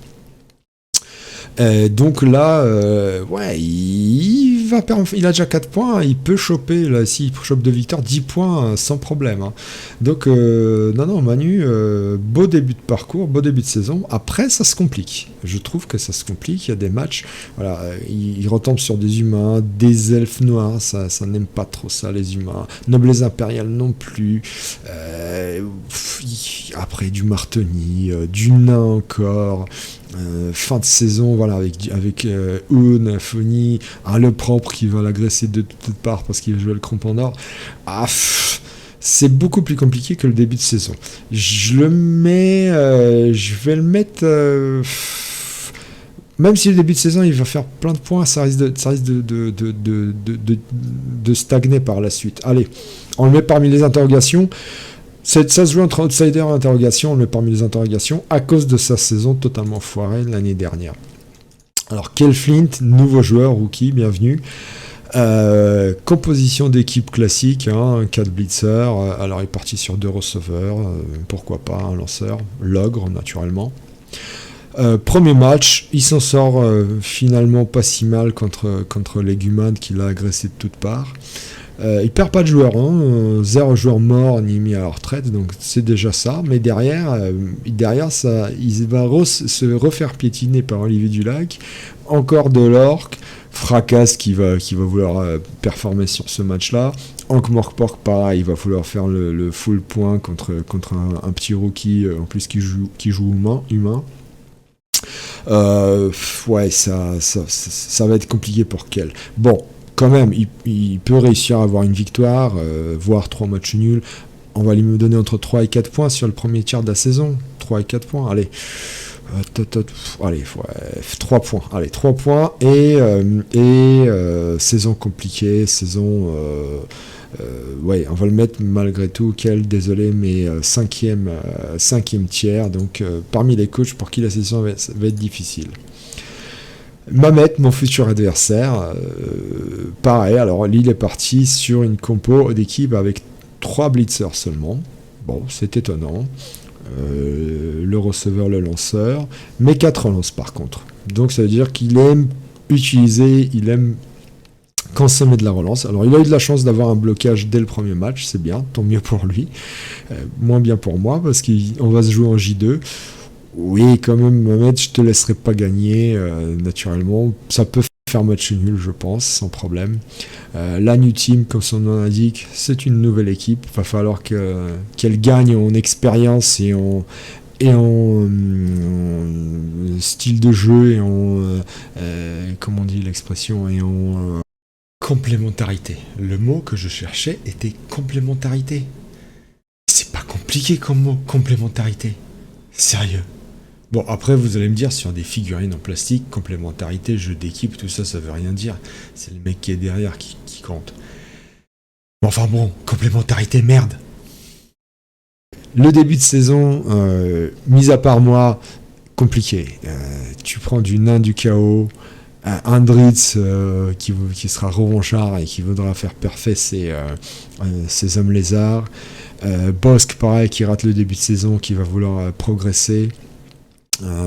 Donc là, il a déjà 4 points, il peut choper, là, s'il chope 2 victoires, 10 points sans problème. Donc, Manu, beau début de parcours, beau début de saison. Après, ça se complique. Je trouve que ça se complique. Il y a des matchs, voilà, il retombe sur des humains, des elfes noirs, ça n'aime pas trop ça, les humains. Noblesse impériale non plus. Après, du Marteni, du nain encore. Fin de saison, voilà, avec Un, Phony, le propre qui va l'agresser de toutes parts parce qu'il va jouer le crampon d'or. C'est beaucoup plus compliqué que le début de saison. Je vais le mettre. Même si le début de saison il va faire plein de points, ça risque de stagner par la suite. Allez, on le met parmi les interrogations. Ça se joue entre outsider et interrogation, on le met parmi les interrogations, à cause de sa saison totalement foirée l'année dernière. Alors, Kelflint, nouveau joueur, rookie, bienvenue. Composition d'équipe classique, 4 blitzers, alors il est parti sur 2 receveurs, pourquoi pas un lanceur, l'ogre naturellement. Premier match, il s'en sort finalement pas si mal contre Legumad qui l'a agressé de toutes parts. Il perd pas de joueurs, 0 joueur mort ni mis à la retraite, donc c'est déjà ça. Mais derrière ça, il va se refaire piétiner par Olivier Dulac. Encore de l'orque, Fracasse qui va vouloir performer sur ce match-là. Hank Morkpork, pareil, il va vouloir faire le full point contre un petit rookie en plus qui joue humain. Ça va être compliqué pour Kel. Bon. Quand même, il peut réussir à avoir une victoire, voire 3 matchs nuls. On va lui donner entre 3 et 4 points sur le premier tiers de la saison. 3 et 4 points, allez. 3 points. Allez, 3 points. Et saison compliquée, saison... on va le mettre malgré tout, désolé, mais 5e tiers. Donc, parmi les coachs pour qui la saison va être difficile. Mamet, mon futur adversaire, pareil, alors Lille est parti sur une compo d'équipe avec 3 blitzers seulement. Bon, c'est étonnant. Le receveur, le lanceur, mais 4 relances par contre. Donc ça veut dire qu'il aime consommer de la relance. Alors il a eu de la chance d'avoir un blocage dès le premier match, c'est bien, tant mieux pour lui. Moins bien pour moi, parce qu'on va se jouer en J2. Oui, quand même, Mohamed, je te laisserai pas gagner, naturellement. Ça peut faire match nul, je pense, sans problème. La New Team, comme son nom l'indique, c'est une nouvelle équipe. Il va falloir qu'elle gagne en expérience et en style de jeu et en... comment on dit l'expression, et en complémentarité. Le mot que je cherchais était complémentarité. C'est pas compliqué comme mot, complémentarité. Sérieux. Bon, après, vous allez me dire, sur des figurines en plastique, complémentarité, jeu d'équipe, tout ça, ça veut rien dire. C'est le mec qui est derrière qui compte. Enfin bon, complémentarité, merde. Le début de saison, mis à part moi, compliqué. Tu prends du nain du chaos, Andritz qui sera revanchard et qui voudra faire parfait ses hommes lézards. Bossk, pareil, qui rate le début de saison, qui va vouloir progresser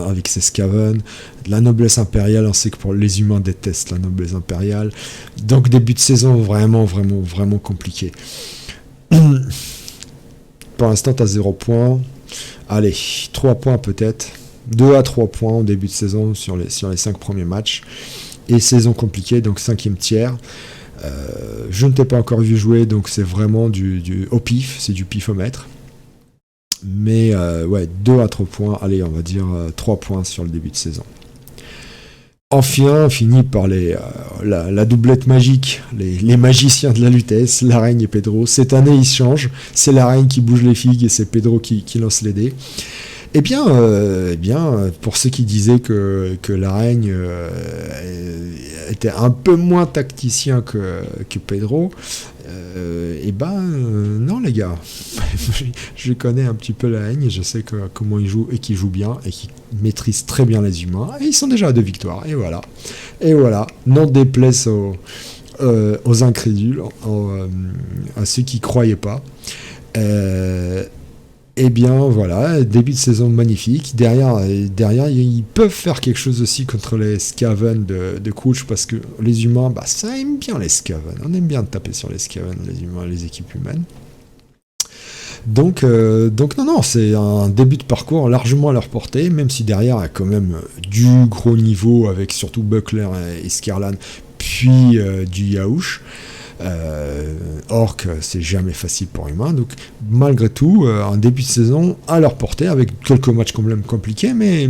avec ses Skaven. La noblesse impériale, on sait que pour les humains détestent la noblesse impériale. Donc début de saison vraiment compliqué. Pour l'instant, tu as 0 points. Allez, 3 points peut-être. 2 à 3 points au début de saison sur les 5 premiers matchs. Et saison compliquée, donc 5e tiers. Je ne t'ai pas encore vu jouer, donc c'est vraiment au pif, c'est du pifomètre. Mais 2 à 3 points, allez, on va dire 3 points sur le début de saison. Enfin, on finit par la doublette magique, les magiciens de la Lutèce, Laraigne et Pedro. Cette année, ils changent. C'est Laraigne qui bouge les figues et c'est Pedro qui lance les dés. Eh bien, pour ceux qui disaient que Laraigne était un peu moins tacticien que Pedro, non les gars, je connais un petit peu Laraigne et je sais comment il joue et qu'il joue bien et qu'il maîtrise très bien les humains et ils sont déjà à 2 victoires et voilà, non déplaise aux incrédules, à ceux qui croyaient pas. Eh bien voilà, début de saison magnifique. Derrière, ils peuvent faire quelque chose aussi contre les Skaven de Crouch, parce que les humains, ça aime bien les Skaven. On aime bien taper sur les Skaven, les humains, les équipes humaines. Donc non, c'est un début de parcours largement à leur portée, même si derrière il y a quand même du gros niveau avec surtout Buckler et Skirlan, puis du Yaouch. Orc, c'est jamais facile pour humains, donc malgré tout, un début de saison à leur portée, avec quelques matchs quand même compliqués, mais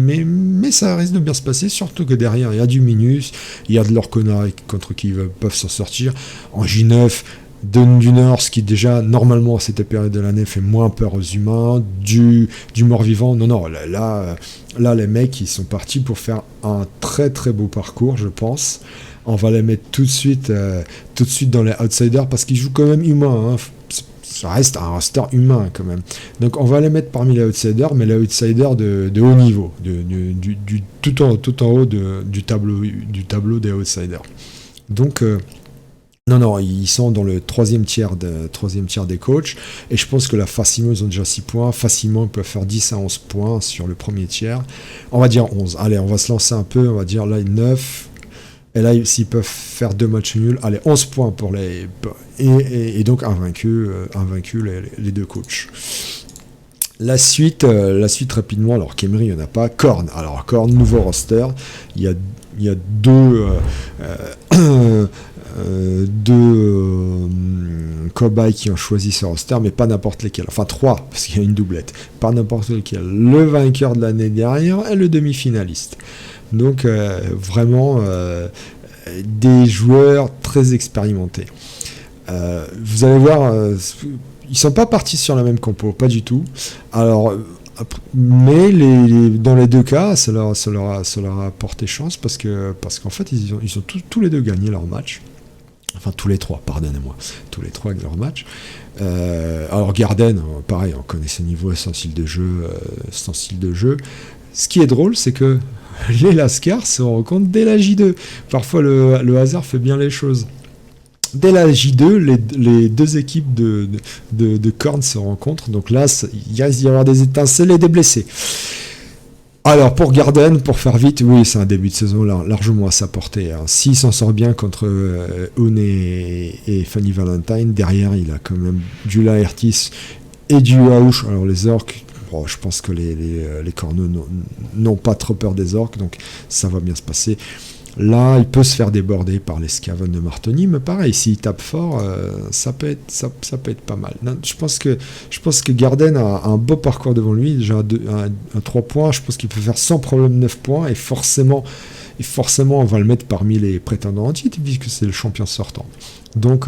ça risque de bien se passer, surtout que derrière il y a du Minus, il y a de l'Orcona contre qui ils peuvent s'en sortir. En J9, du Norse qui déjà normalement à cette période de l'année fait moins peur aux humains, du mort-vivant. Non, là les mecs ils sont partis pour faire un très très beau parcours, je pense. On va les mettre tout de suite dans les outsiders parce qu'ils jouent quand même humains. Ça reste un roster humain quand même. Donc on va les mettre parmi les outsiders, mais les outsiders de haut niveau, tout en haut du tableau des outsiders. Donc non, ils sont dans le troisième tiers des coachs, et je pense que la Fassimo, ils ont déjà 6 points, facilement ils peuvent faire 10 à 11 points sur le premier tiers. On va dire 11. Allez, on va se lancer un peu, on va dire là 9. Et là, s'ils peuvent faire 2 matchs nuls, allez, 11 points pour les... Et donc invaincu les 2 coachs. La suite rapidement, alors Khemri, il n'y en a pas. Khorne, alors Khorne, nouveau roster. Il y a deux cobayes qui ont choisi ce roster, mais pas n'importe lesquels. Enfin 3, parce qu'il y a une doublette. Pas n'importe lequel. Le vainqueur de l'année dernière et le demi-finaliste. Donc vraiment des joueurs très expérimentés. Vous allez voir, ils sont pas partis sur la même compo, pas du tout. Alors, mais dans les 2 cas, ça leur a porté chance parce qu'en fait ils ont tous les 2 gagné leur match. Enfin tous les 3, pardonnez-moi, tous les 3 avec leur match. Alors Garden, pareil, on connaît ses niveaux, son style de jeu. Ce qui est drôle, c'est que les Lascars se rencontrent dès la J2. Parfois, le hasard fait bien les choses. Dès la J2, les 2 équipes de Khorne se rencontrent. Donc là, il risque d'y avoir des étincelles et des blessés. Alors, pour Garden, pour faire vite, oui, c'est un début de saison largement à sa portée. S'il s'en sort bien contre Oun et Fanny Valentine, derrière, il a quand même du Laertis et du Yaouch. Alors, les orques... Bon, je pense que les corneaux n'ont pas trop peur des orques, donc ça va bien se passer. Là, il peut se faire déborder par les Skaven de Martoni, mais pareil, s'il tape fort, ça peut être pas mal. Non, je pense que Garden a un beau parcours devant lui, déjà un 3 points, je pense qu'il peut faire sans problème 9 points, et forcément, on va le mettre parmi les prétendants en titre, puisque c'est le champion sortant. Donc,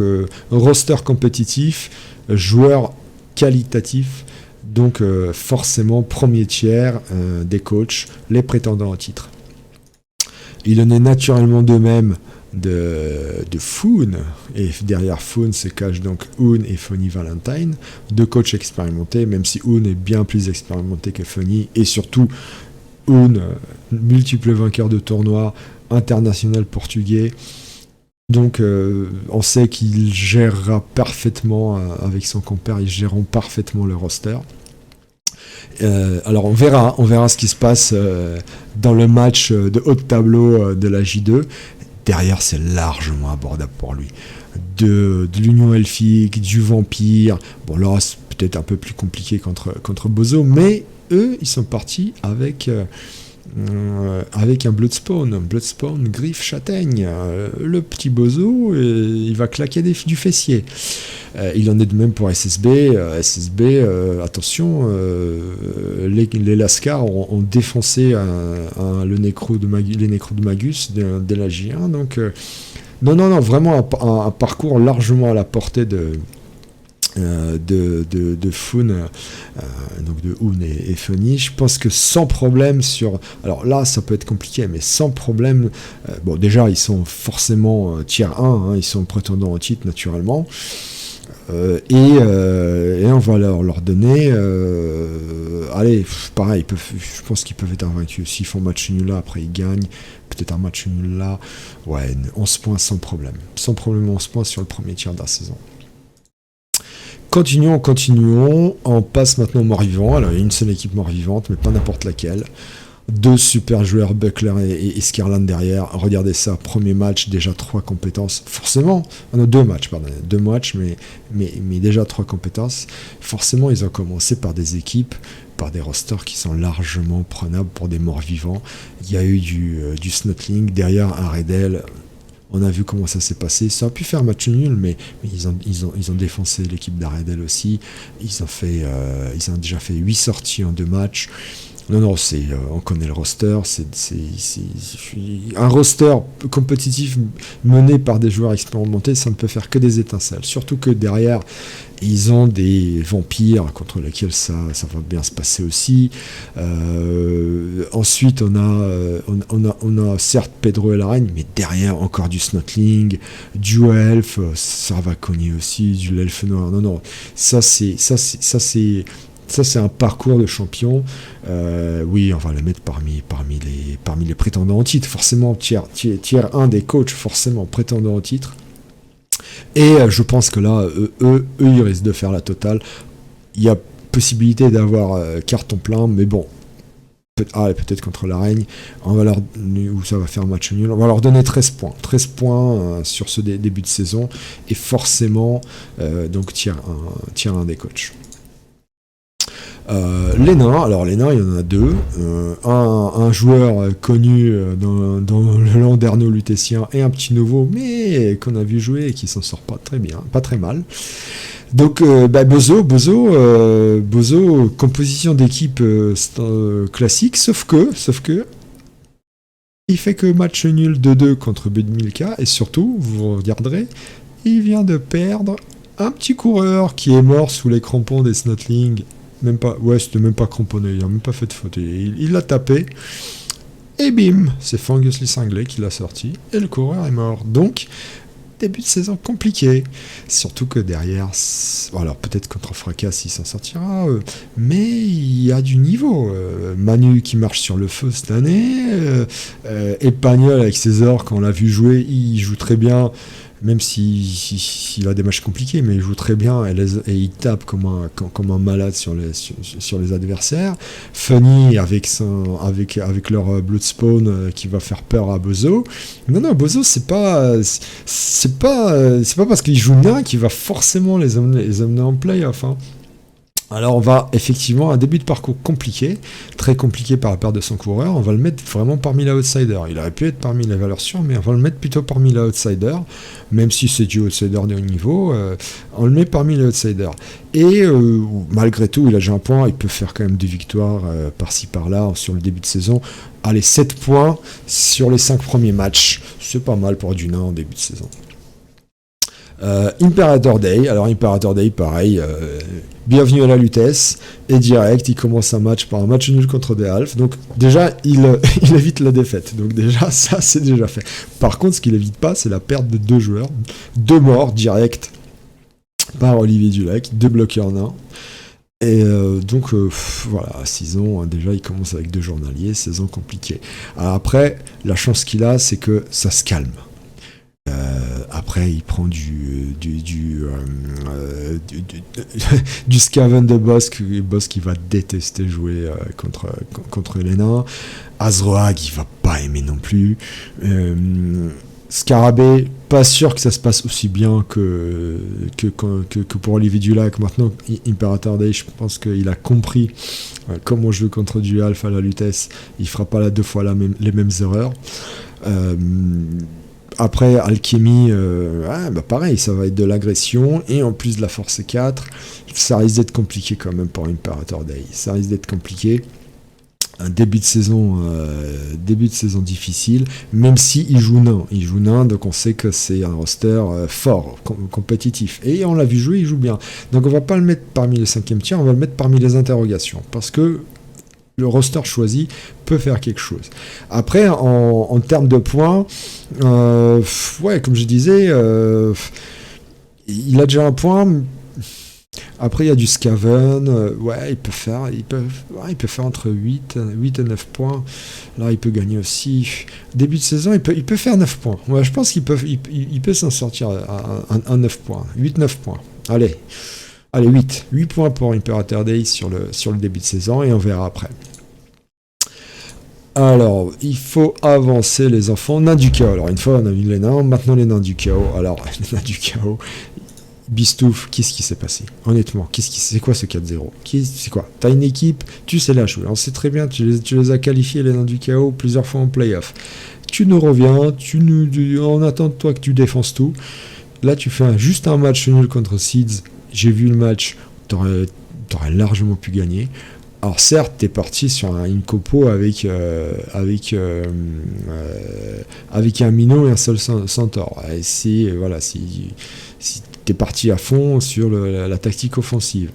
roster compétitif, joueur qualitatif. Donc forcément, premier tiers des coachs, les prétendants au titre. Il en est naturellement de même de Foon, et derrière Foon se cachent donc Hoon et Fonny Valentine, deux coachs expérimentés, même si Hoon est bien plus expérimenté que Fonny, et surtout Hoon, multiple vainqueur de tournois, international portugais, donc on sait qu'il gérera parfaitement avec son compère, ils géreront parfaitement le roster. Alors on verra ce qui se passe dans le match de haut de tableau de la J2. Derrière, c'est largement abordable pour lui. De l'Union Elfique, du Vampire. Bon, là, c'est peut-être un peu plus compliqué contre Bozo, mais eux, ils sont partis avec un Bloodspawn griffe châtaigne. Le petit Bozo, il va claquer du fessier. Il en est de même pour SSB. Attention, les Lascars ont défoncé les nécros de Magus dès la J1. Donc, non, vraiment un parcours largement à la portée de Foon, donc de Hoon et Fonny. Je pense que sans problème alors là ça peut être compliqué, mais sans problème, bon déjà ils sont forcément tier 1, hein, ils sont prétendants au titre naturellement, et on va leur donner allez, pareil, je pense qu'ils peuvent être invaincus. S'ils font match nul là, après ils gagnent, peut-être un match nul là, ouais, 11 points sans problème 11 points sur le premier tiers de la saison. Continuons, on passe maintenant au mort-vivant. Alors il y a une seule équipe mort-vivante, mais pas n'importe laquelle. Deux super joueurs, Buckler et Skerland derrière. Regardez ça, premier match, déjà 3 compétences. Forcément, deux matchs, mais déjà 3 compétences. Forcément, ils ont commencé par des équipes, par des rosters qui sont largement prenables pour des morts-vivants. Il y a eu du Snotling, derrière un Redel. On a vu comment ça s'est passé. Ça a pu faire match nul, mais ils ont défoncé l'équipe d'Aredel aussi. Ils ont déjà fait 8 sorties en 2 matchs. Non, on connaît le roster. C'est un roster compétitif mené par des joueurs expérimentés, ça ne peut faire que des étincelles. Surtout que derrière, ils ont des vampires contre lesquels ça va bien se passer aussi. Ensuite, on a certes Pedro et la Reine, mais derrière encore du Snotling, du Elf, ça va cogner aussi, du Elfe Noir. Non, ça c'est un parcours de champion. Oui, on va le mettre parmi les prétendants au titre. Forcément, tiers 1 des coachs, forcément prétendants au titre. Et je pense que là, eux, ils risquent de faire la totale. Il y a possibilité d'avoir carton plein, mais bon, peut-être contre la Reine, où ça va faire un match nul. On va leur donner 13 points. 13 points sur ce début de saison. Et forcément, donc tiers 1 des coachs. Les nains, il y en a 2. Un joueur connu dans le landerneau lutétien et un petit nouveau, mais qu'on a vu jouer et qui s'en sort pas très bien, pas très mal. Donc Bozo, composition d'équipe classique, sauf que il fait que match nul 2-2 contre Budmilka, et surtout, vous regarderez, il vient de perdre un petit coureur qui est mort sous les crampons des Snotling. C'était même pas cramponné, il a même pas fait de faute. Il l'a tapé, et bim, c'est Fungus Lee Cinglé qui l'a sorti, et le coureur est mort. Donc, début de saison compliqué. Surtout que derrière, alors peut-être contre Fracas il s'en sortira, mais il y a du niveau. Manu qui marche sur le feu cette année, Espagnol avec ses orques, on l'a vu jouer, il joue très bien. Même s'il a des matchs compliqués, mais il joue très bien et il tape comme un malade sur les adversaires. Funny avec leur Bloodspawn qui va faire peur à Bozo. Non, Bozo, c'est pas parce qu'il joue bien qu'il va forcément les amener en play-off. Hein. Alors on va effectivement un début de parcours compliqué, très compliqué par la perte de son coureur, on va le mettre vraiment parmi les outsiders. Il aurait pu être parmi les valeurs sûres, mais on va le mettre plutôt parmi les outsiders, même si c'est du outsider de haut niveau, on le met parmi les outsiders. Et malgré tout, il a déjà un point, il peut faire quand même 2 victoires par-ci par-là sur le début de saison. Allez, 7 points sur les 5 premiers matchs, c'est pas mal pour du nain en début de saison. Imperator Day. Alors Imperator Day, pareil, bienvenue à la Lutèce, et direct, il commence un match par un match nul contre des Halfs. Donc déjà, il évite la défaite. Donc déjà, ça, c'est déjà fait. Par contre, ce qu'il évite pas, c'est la perte de 2 joueurs. 2 morts direct par Olivier Dulac, 2 bloqués en un. Et donc voilà, saison, déjà il commence avec 2 journaliers, saison compliquée. Alors après, la chance qu'il a, c'est que ça se calme. Après, il prend du Scaven de Boss qui va détester jouer contre les nains. Azroag, il va pas aimer non plus. Scarabée, pas sûr que ça se passe aussi bien que pour Olivier Dulac. Maintenant, Imperator Day, je pense qu'il a compris comment jouer contre du Alpha à la Lutèce. Il fera pas 2 fois les mêmes erreurs. Après, Alchemy, pareil, ça va être de l'agression, et en plus de la force 4, ça risque d'être compliqué quand même pour Imperator Day. Ça risque d'être compliqué. Un début de saison difficile, même si il joue nain, donc on sait que c'est un roster fort, compétitif, et on l'a vu jouer, il joue bien. Donc on va pas le mettre parmi les 5e tiers, on va le mettre parmi les interrogations, parce que le roster choisi peut faire quelque chose. Après, en termes de points, comme je disais, il a déjà un point. Après, il y a du Scaven. Il peut faire entre 8 et 9 points. Là, il peut gagner aussi. Début de saison, il peut faire 9 points. Ouais, je pense qu'il peut s'en sortir à 9 points. 8-9 points. Allez, 8 points pour Imperator Day sur le début de saison, et on verra après. Alors, il faut avancer les enfants. Nains du chaos. Alors, une fois, on a vu les nains, maintenant les nains du chaos. Alors, les nains du chaos, Bistouf, qu'est-ce qui s'est passé? Honnêtement, c'est quoi ce 4-0? C'est quoi? T'as une équipe, tu sais la jouer. On sait très bien, tu les as qualifiés, les nains du chaos, plusieurs fois en play-off. Tu nous reviens, on attend de toi que tu défenses tout. Là, tu fais juste un match nul contre Seeds. J'ai vu le match, t'aurais largement pu gagner. Alors certes, t'es parti sur une compo avec un minot et un seul centaure. Et si t'es parti à fond sur la tactique offensive.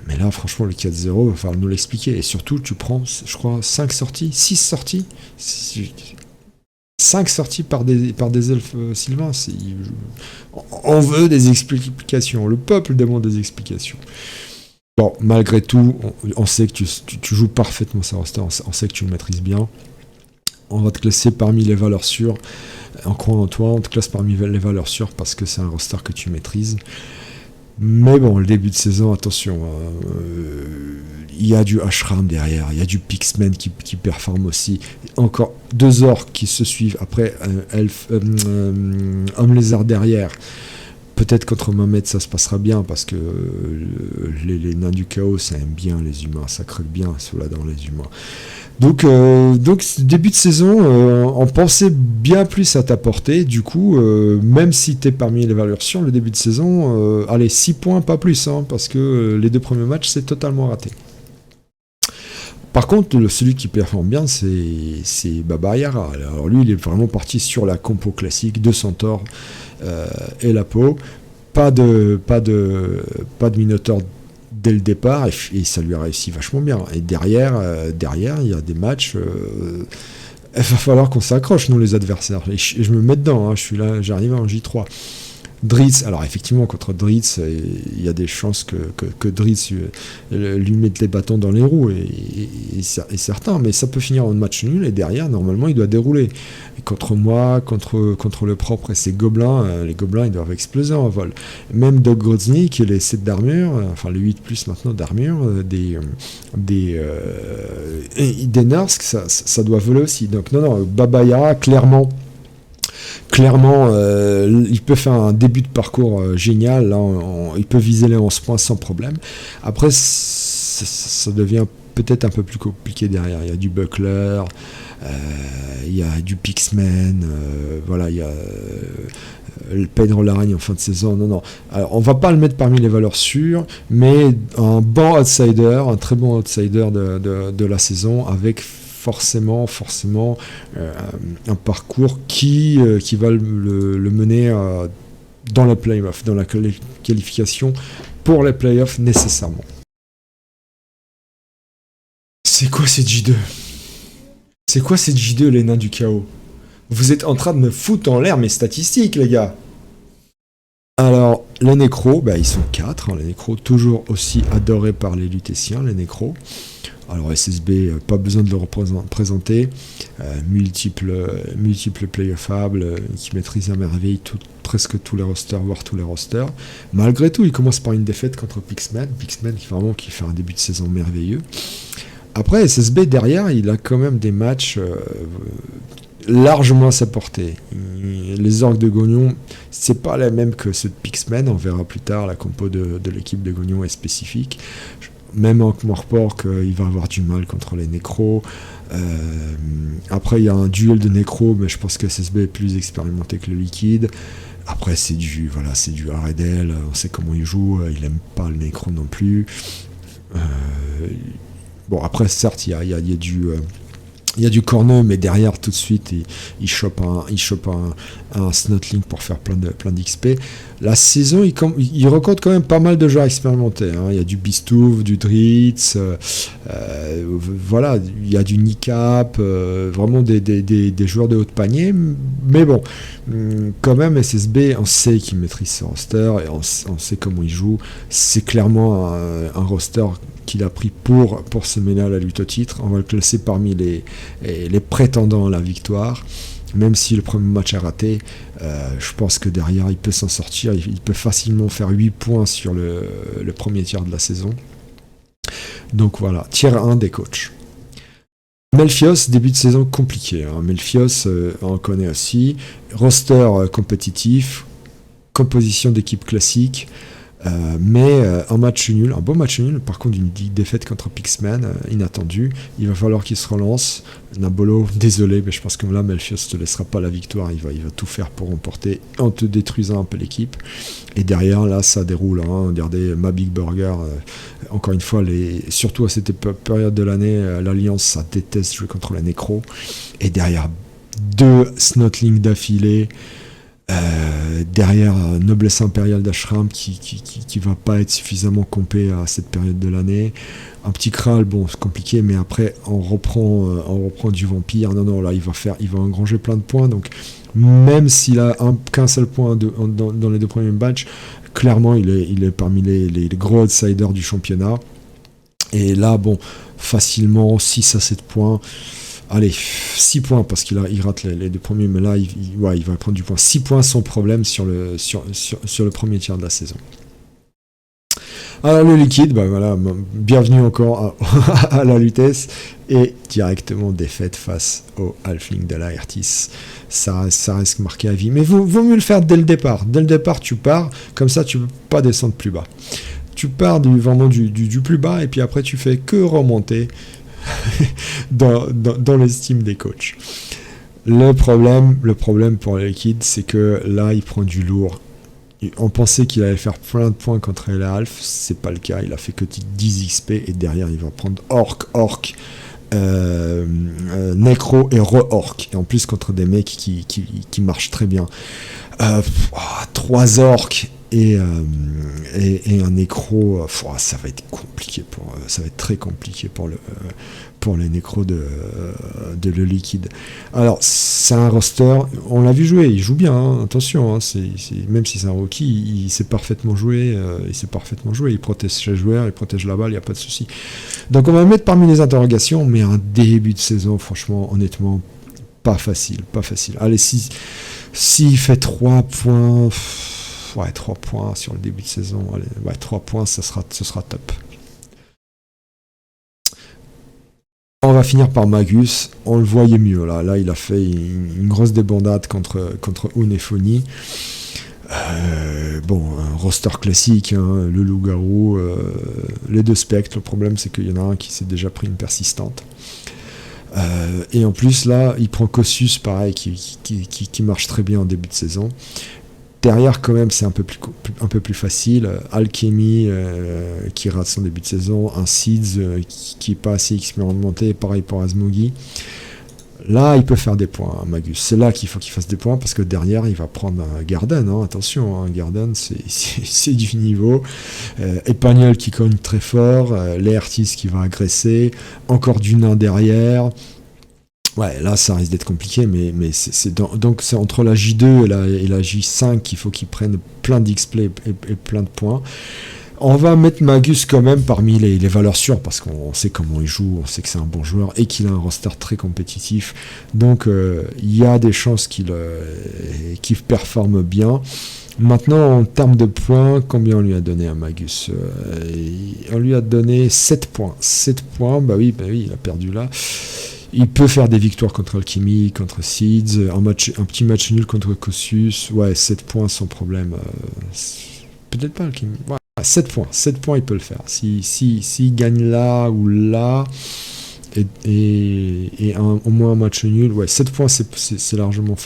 Mais là, franchement, le 4-0, il va falloir nous l'expliquer. Et surtout, tu prends, je crois, 6 sorties. 5 sorties par des elfes sylvains. On veut des explications. Le peuple demande des explications. Bon, malgré tout, on sait que tu joues parfaitement ce roster, on sait que tu le maîtrises bien. On va te classer parmi les valeurs sûres. En croyant en toi, on te classe parmi les valeurs sûres parce que c'est un roster que tu maîtrises. Mais bon, le début de saison, attention, il y a du Ashram derrière, il y a du Pixman qui performe aussi. Encore 2 orques qui se suivent, après Homme Lézard derrière. Peut-être contre Mohamed ça se passera bien parce que les nains du chaos ça aime bien les humains, ça croque bien cela dans les humains. Donc début de saison, on pensait bien plus à t'apporter. Du coup, même si t'es parmi les valeurs sûres, le début de saison, 6 points pas plus, parce que les 2 premiers matchs c'est totalement raté. Par contre, celui qui performe bien, c'est Baba Yara. Alors lui, il est vraiment parti sur la compo classique de Centaure et la peau. Pas de Minotaur dès le départ, et ça lui a réussi vachement bien. Et derrière, il y a des matchs... il va falloir qu'on s'accroche, nous, les adversaires. Et je me mets dedans, je suis là, j'arrive en J3. Dritz, alors effectivement contre Dritz, il y a des chances que Dritz lui mette les bâtons dans les roues, et certains, mais ça peut finir en match nul, et derrière normalement il doit dérouler. Et contre moi, contre le propre et ses gobelins, les gobelins ils doivent exploser en vol. Même Doc Grodzny qui est les 7 d'armure, enfin les 8 plus maintenant d'armure, des Narsk, ça doit voler aussi. Donc non, Baba Yara, clairement, il peut faire un début de parcours génial. Là, il peut viser les 11 points sans problème. Après, ça devient peut-être un peu plus compliqué derrière. Il y a du Buckler, il y a du Pixman, il y a le Pedro Laragne en fin de saison. Non. Alors, on va pas le mettre parmi les valeurs sûres, mais un bon outsider, un très bon outsider de la saison, avec forcément un parcours qui va le mener dans les playoffs, dans la qualification pour les playoffs nécessairement. C'est quoi cette J2 ? C'est quoi cette J2, les nains du chaos ? Vous êtes en train de me foutre en l'air mes statistiques, les gars. Alors, les nécros, ils sont 4. Les nécros, toujours aussi adorés par les lutétiens, les nécros. Alors, SSB, pas besoin de le représenter. Multiple playoffables, qui maîtrisent à merveille presque tous les rosters, voire tous les rosters. Malgré tout, il commence par une défaite contre Pixman. Pixman qui fait un début de saison merveilleux. Après, SSB, derrière, il a quand même des matchs largement à sa portée. Les orques de Gognon, c'est pas la même que ceux de Pixman. On verra plus tard, la compo de l'équipe de Gognon est spécifique. Même en Morpork, il va avoir du mal contre les nécros. Après, il y a un duel de nécros, mais je pense que SSB est plus expérimenté que le liquide. Après, c'est du Haredel, on sait comment il joue, il aime pas le nécro non plus. Bon, après, certes, il y a du corneux, mais derrière, tout de suite, il chope un Snotling pour faire plein d'XP. La saison, il rencontre quand même pas mal de joueurs expérimentés. Il y a du Bistouv, du Dritz, voilà, il y a du Nicap, vraiment des joueurs de haut de panier. Mais bon, quand même, SSB, on sait qu'il maîtrise ce roster et on sait comment il joue. C'est clairement un roster qu'il a pris pour se mêler à la lutte au titre. On va le classer parmi les prétendants à la victoire. Même si le premier match est raté, je pense que derrière, il peut s'en sortir. Il peut facilement faire 8 points sur le premier tiers de la saison. Donc voilà, tiers 1 des coachs. Melfios, début de saison compliqué. Melfios, on connaît aussi. Roster compétitif, composition d'équipe classique. Mais un match nul, un bon match nul, par contre une défaite contre Pixman, inattendue. Il va falloir qu'il se relance. Nabolo, désolé, mais je pense que là, Melfios ne te laissera pas la victoire. Il va tout faire pour remporter en te détruisant un peu l'équipe. Et derrière, là, ça déroule. Regardez, ma Big Burger, encore une fois, surtout à cette période de l'année, l'Alliance, ça déteste jouer contre la Nécro. Et derrière, 2 Snotling d'affilée. Derrière Noblesse Impériale d'Ashram qui va pas être suffisamment compé à cette période de l'année. Un petit Kral, bon c'est compliqué, mais après on reprend du Vampire. Non, là il va engranger plein de points, donc même s'il a qu'un seul point dans les 2 premiers matchs, clairement il est parmi les gros outsiders du championnat. Et là bon, facilement 6 à 7 points. Allez, 6 points, parce qu'il rate les 2 premiers, mais là, il va prendre du point. 6 points sans problème sur le premier tiers de la saison. Alors, le liquide, voilà, bienvenue encore à la Lutèce, et directement défaite face au Halfling de la Hertis. Ça reste marqué à vie. Mais vaut mieux le faire dès le départ. Dès le départ, tu pars, comme ça, tu ne peux pas descendre plus bas. Tu pars vraiment du plus bas, et puis après, tu fais que remonter dans l'estime des coachs. Le problème pour le liquide, c'est que là, il prend du lourd. On pensait qu'il allait faire plein de points contre el Alf, c'est pas le cas. Il a fait que 10 XP et derrière, il va prendre Orc, Necro et Re-Orc. Et en plus, contre des mecs qui marchent très bien. 3 orques et un nécro, ça va être compliqué ça va être très compliqué pour les nécros de le liquide. Alors c'est un roster, on l'a vu jouer, il joue bien, attention, même si c'est un rookie, il sait parfaitement jouer, il protège ses joueurs, il protège la balle, il n'y a pas de souci. Donc on va le mettre parmi les interrogations, mais un début de saison, franchement, honnêtement, pas facile. Allez, s'il fait 3 points, 3 points sur le début de saison, 3 points, ce sera top. On va finir par Magus, on le voyait mieux, là il a fait une grosse débandade contre Unefoni. Un roster classique, le loup-garou, les 2 spectres. Le problème c'est qu'il y en a un qui s'est déjà pris une persistante. Et en plus là, il prend Kossus, pareil, qui marche très bien en début de saison. Derrière, quand même, c'est un peu plus facile. Alchemy, qui rate son début de saison. Un Seeds, qui n'est pas assez expérimenté. Pareil pour Asmogi. Là, il peut faire des points, hein, Magus. C'est là qu'il faut qu'il fasse des points, parce que derrière, il va prendre Garden. Hein. Attention, hein, Garden, c'est du niveau. Epagnol qui cogne très fort. Laertis qui va agresser. Encore du nain derrière. Ouais, là, ça risque d'être compliqué, mais donc c'est entre la J2 et la J5 qu'il faut qu'ils prennent plein d'XP et plein de points. On va mettre Magus quand même parmi les valeurs sûres, parce qu'on sait comment il joue, on sait que c'est un bon joueur et qu'il a un roster très compétitif. Donc il y a des chances qu'il performe bien. Maintenant, en termes de points, combien on lui a donné à Magus? On lui a donné 7 points. 7 points, bah oui, il a perdu là. Il peut faire des victoires contre Alchemy, contre Seeds, un petit match nul contre Kossus. Ouais, 7 points sans problème. Peut-être pas Alchemy. Ouais, 7 points. 7 points, il peut le faire. S'il gagne là ou là, et au moins un match nul, ouais, 7 points, c'est largement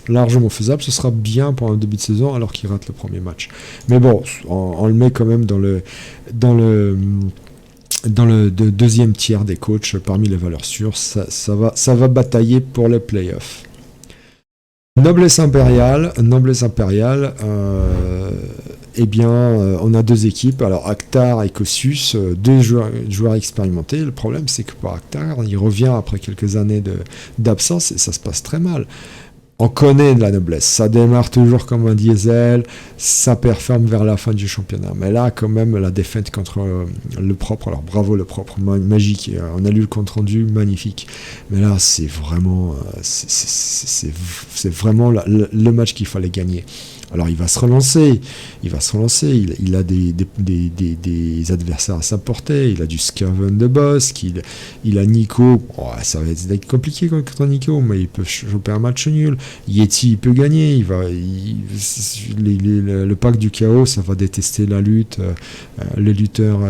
faisable. Ce sera bien pour un début de saison, alors qu'il rate le premier match. Mais bon, on le met quand même dans le deuxième tiers des coachs parmi les valeurs sûres. Ça va batailler pour les playoffs. Noblesse impériale, on a deux équipes. Alors Actar et Kossus, deux joueurs expérimentés. Le problème, c'est que pour Actar, il revient après quelques années d'absence et ça se passe très mal. On connaît de la noblesse, ça démarre toujours comme un diesel, ça performe vers la fin du championnat. Mais là, quand même, la défaite contre le propre, alors bravo le propre, magique, on a lu le compte rendu, magnifique. Mais là, c'est vraiment, le match qu'il fallait gagner. Alors il va se relancer, il a des adversaires à sa portée, il a du Skaven de boss, il a Nico, ça va être compliqué contre Nico, mais il peut choper un match nul, Yeti il peut gagner, le pack du chaos, ça va détester la lutte, les lutteurs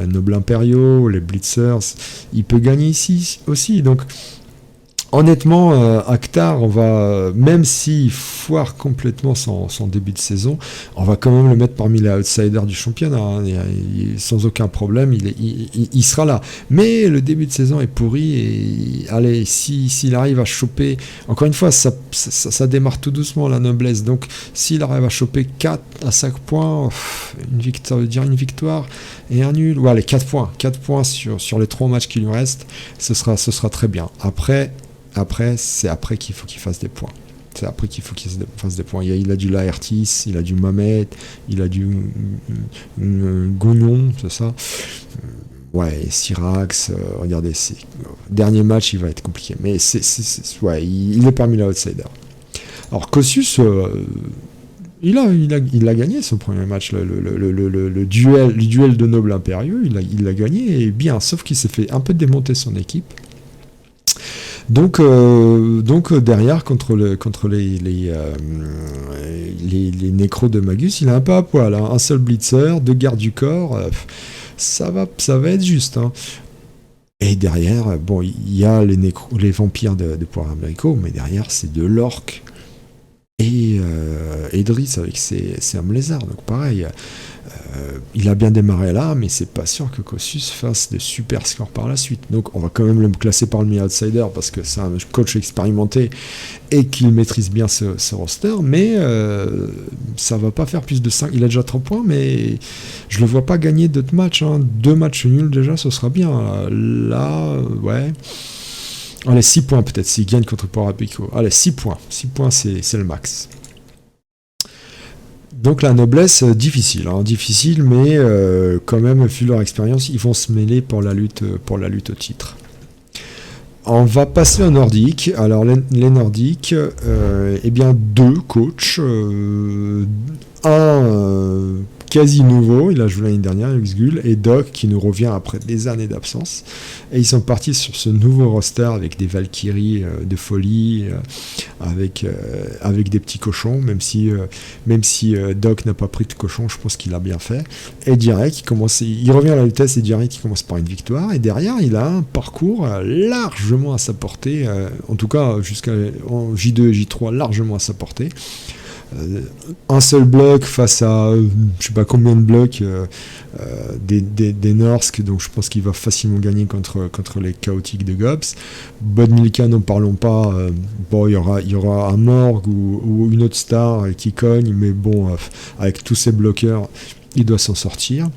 nobles impériaux, les blitzers, il peut gagner ici aussi, donc... Honnêtement, Actar, on va, même s'il foire complètement son début de saison, on va quand même le mettre parmi les outsiders du championnat, hein, sans aucun problème, il sera là. Mais le début de saison est pourri, et allez, s'il arrive à choper, encore une fois, ça démarre tout doucement la noblesse, donc s'il arrive à choper 4 à 5 points, ça veut dire une victoire et un nul, allez, 4 points sur les 3 matchs qui lui restent, ce sera très bien. C'est après qu'il faut qu'il fasse des points. C'est après qu'il faut qu'il fasse des points. Il a du Laertis, il a du Mamet, il a du Gognon, c'est ça. Ouais, Syrax, regardez, dernier match, il va être compliqué. Mais il est parmi les outsiders. Alors, Kossus, il a gagné son premier match, le duel de nobles impérieux, il l'a gagné, et bien, sauf qu'il s'est fait un peu démonter son équipe. Donc derrière, contre les nécros de Magus, il a un peu à poil, hein. Un seul blitzer, 2 gardes du corps, ça va être juste, hein. Et derrière, bon, il y a les vampires de Puerto Rico, mais derrière c'est de l'orque et Driss avec ses hommes lézards, donc pareil. Il a bien démarré là, mais c'est pas sûr que Kossus fasse de super scores par la suite. Donc on va quand même le classer parmi outsider parce que c'est un coach expérimenté et qu'il maîtrise bien ce roster, mais ça va pas faire plus de 5. Il a déjà 3 points, mais je le vois pas gagner d'autres matchs, hein. 2 matchs nuls déjà, ce sera bien. Là, ouais. Allez, 6 points peut-être s'il gagne contre Puerto Rico. Allez, 6 points. 6 points, c'est le max. Donc la noblesse, difficile, mais quand même, vu leur expérience, ils vont se mêler pour la lutte au titre. On va passer aux Nordiques. Alors les Nordiques, 2 coachs, un quasi nouveau, il a joué l'année dernière, Xgul, et Doc qui nous revient après des années d'absence. Et ils sont partis sur ce nouveau roster avec des Valkyries de folie, avec des petits cochons, même si Doc n'a pas pris de cochon, je pense qu'il a bien fait. Et direct, il revient à la vitesse et direct, il commence par une victoire. Et derrière, il a un parcours largement à sa portée, en tout cas jusqu'à J2 et J3, largement à sa portée. un seul bloc face à je sais pas combien de blocs des Norsk, donc je pense qu'il va facilement gagner contre les chaotiques de Gobs. Bud Milka, n'en parlons pas. Bon, il y aura un Morg ou une autre star qui cogne, mais bon, avec tous ces bloqueurs, il doit s'en sortir.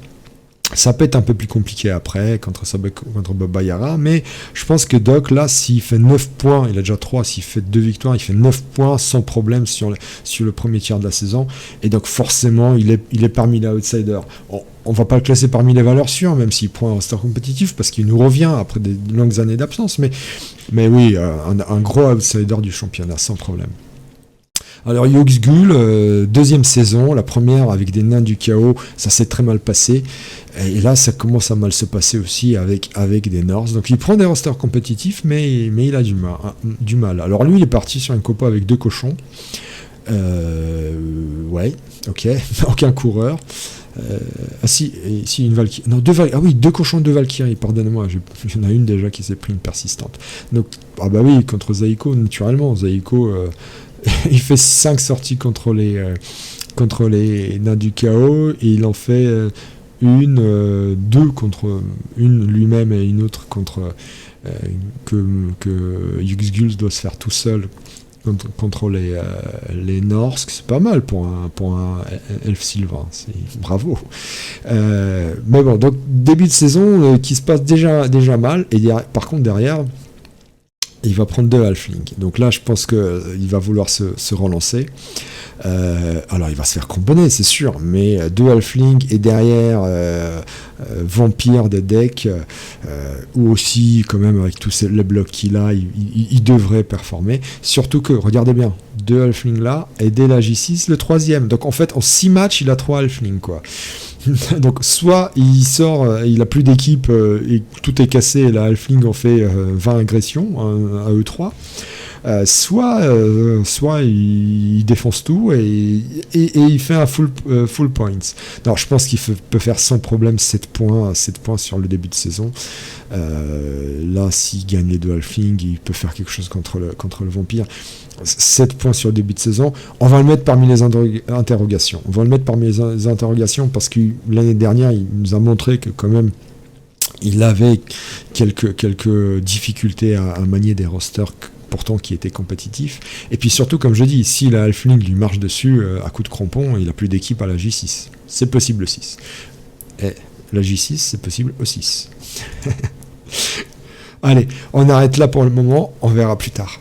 Ça peut être un peu plus compliqué après contre Baba Yara, mais je pense que Doc, là, s'il fait 9 points, il a déjà 3, s'il fait 2 victoires, il fait 9 points sans problème sur le premier tiers de la saison, et donc forcément, il est parmi les outsiders. On va pas le classer parmi les valeurs sûres, même s'il prend un roster compétitif, parce qu'il nous revient après des longues années d'absence, mais oui, un gros outsider du championnat, sans problème. Alors Yog's-Gul, deuxième saison, la première avec des nains du chaos, ça s'est très mal passé. Et là, ça commence à mal se passer aussi avec des Norse. Donc il prend des rosters compétitifs, mais il a du mal. Alors lui, il est parti sur une copa avec 2 cochons. Ouais, ok, aucun coureur. Si une Valkyrie. Non, 2 Valkyries. Ah oui, 2 cochons, 2 Valkyries, pardonnez-moi, il y en a une déjà qui s'est pris une persistante. Donc, ah bah oui, contre Zaiko, naturellement, Zaiko... il fait 5 sorties contre les nains du chaos, et il en fait 2 contre une lui-même et une autre contre que Yggdrasil doit se faire tout seul contre les Norsk. C'est pas mal pour un elfe sylvain, bravo. Mais bon, donc début de saison qui se passe déjà mal, et par contre derrière il va prendre 2 halflings. Donc là, je pense qu'il va vouloir se relancer. Alors, il va se faire cramponner, c'est sûr, mais 2 halflings et derrière vampire des decks, ou aussi, quand même, avec tous les blocs qu'il a, il devrait performer. Surtout que, regardez bien, 2 halflings là, et dès la J6, le 3e. Donc, en fait, en 6 matchs, il a 3 halflings, quoi. Donc soit il sort, il a plus d'équipe et tout est cassé, et la halfling en fait 20 agressions à E3, soit il défonce tout et il fait un full points. Alors je pense qu'il peut faire sans problème 7 points sur le début de saison. Là, s'il gagne les 2 halflings, il peut faire quelque chose contre le vampire. 7 points sur le début de saison, on va le mettre parmi les interrogations. On va le mettre parmi les interrogations parce que l'année dernière, il nous a montré que quand même, il avait quelques difficultés à manier des rosters pourtant qui étaient compétitifs. Et puis surtout, comme je dis, si la halfling lui marche dessus à coup de crampon, il n'a plus d'équipe à la J6. C'est possible le 6. Et la J6, c'est possible au 6. Allez, on arrête là pour le moment, on verra plus tard.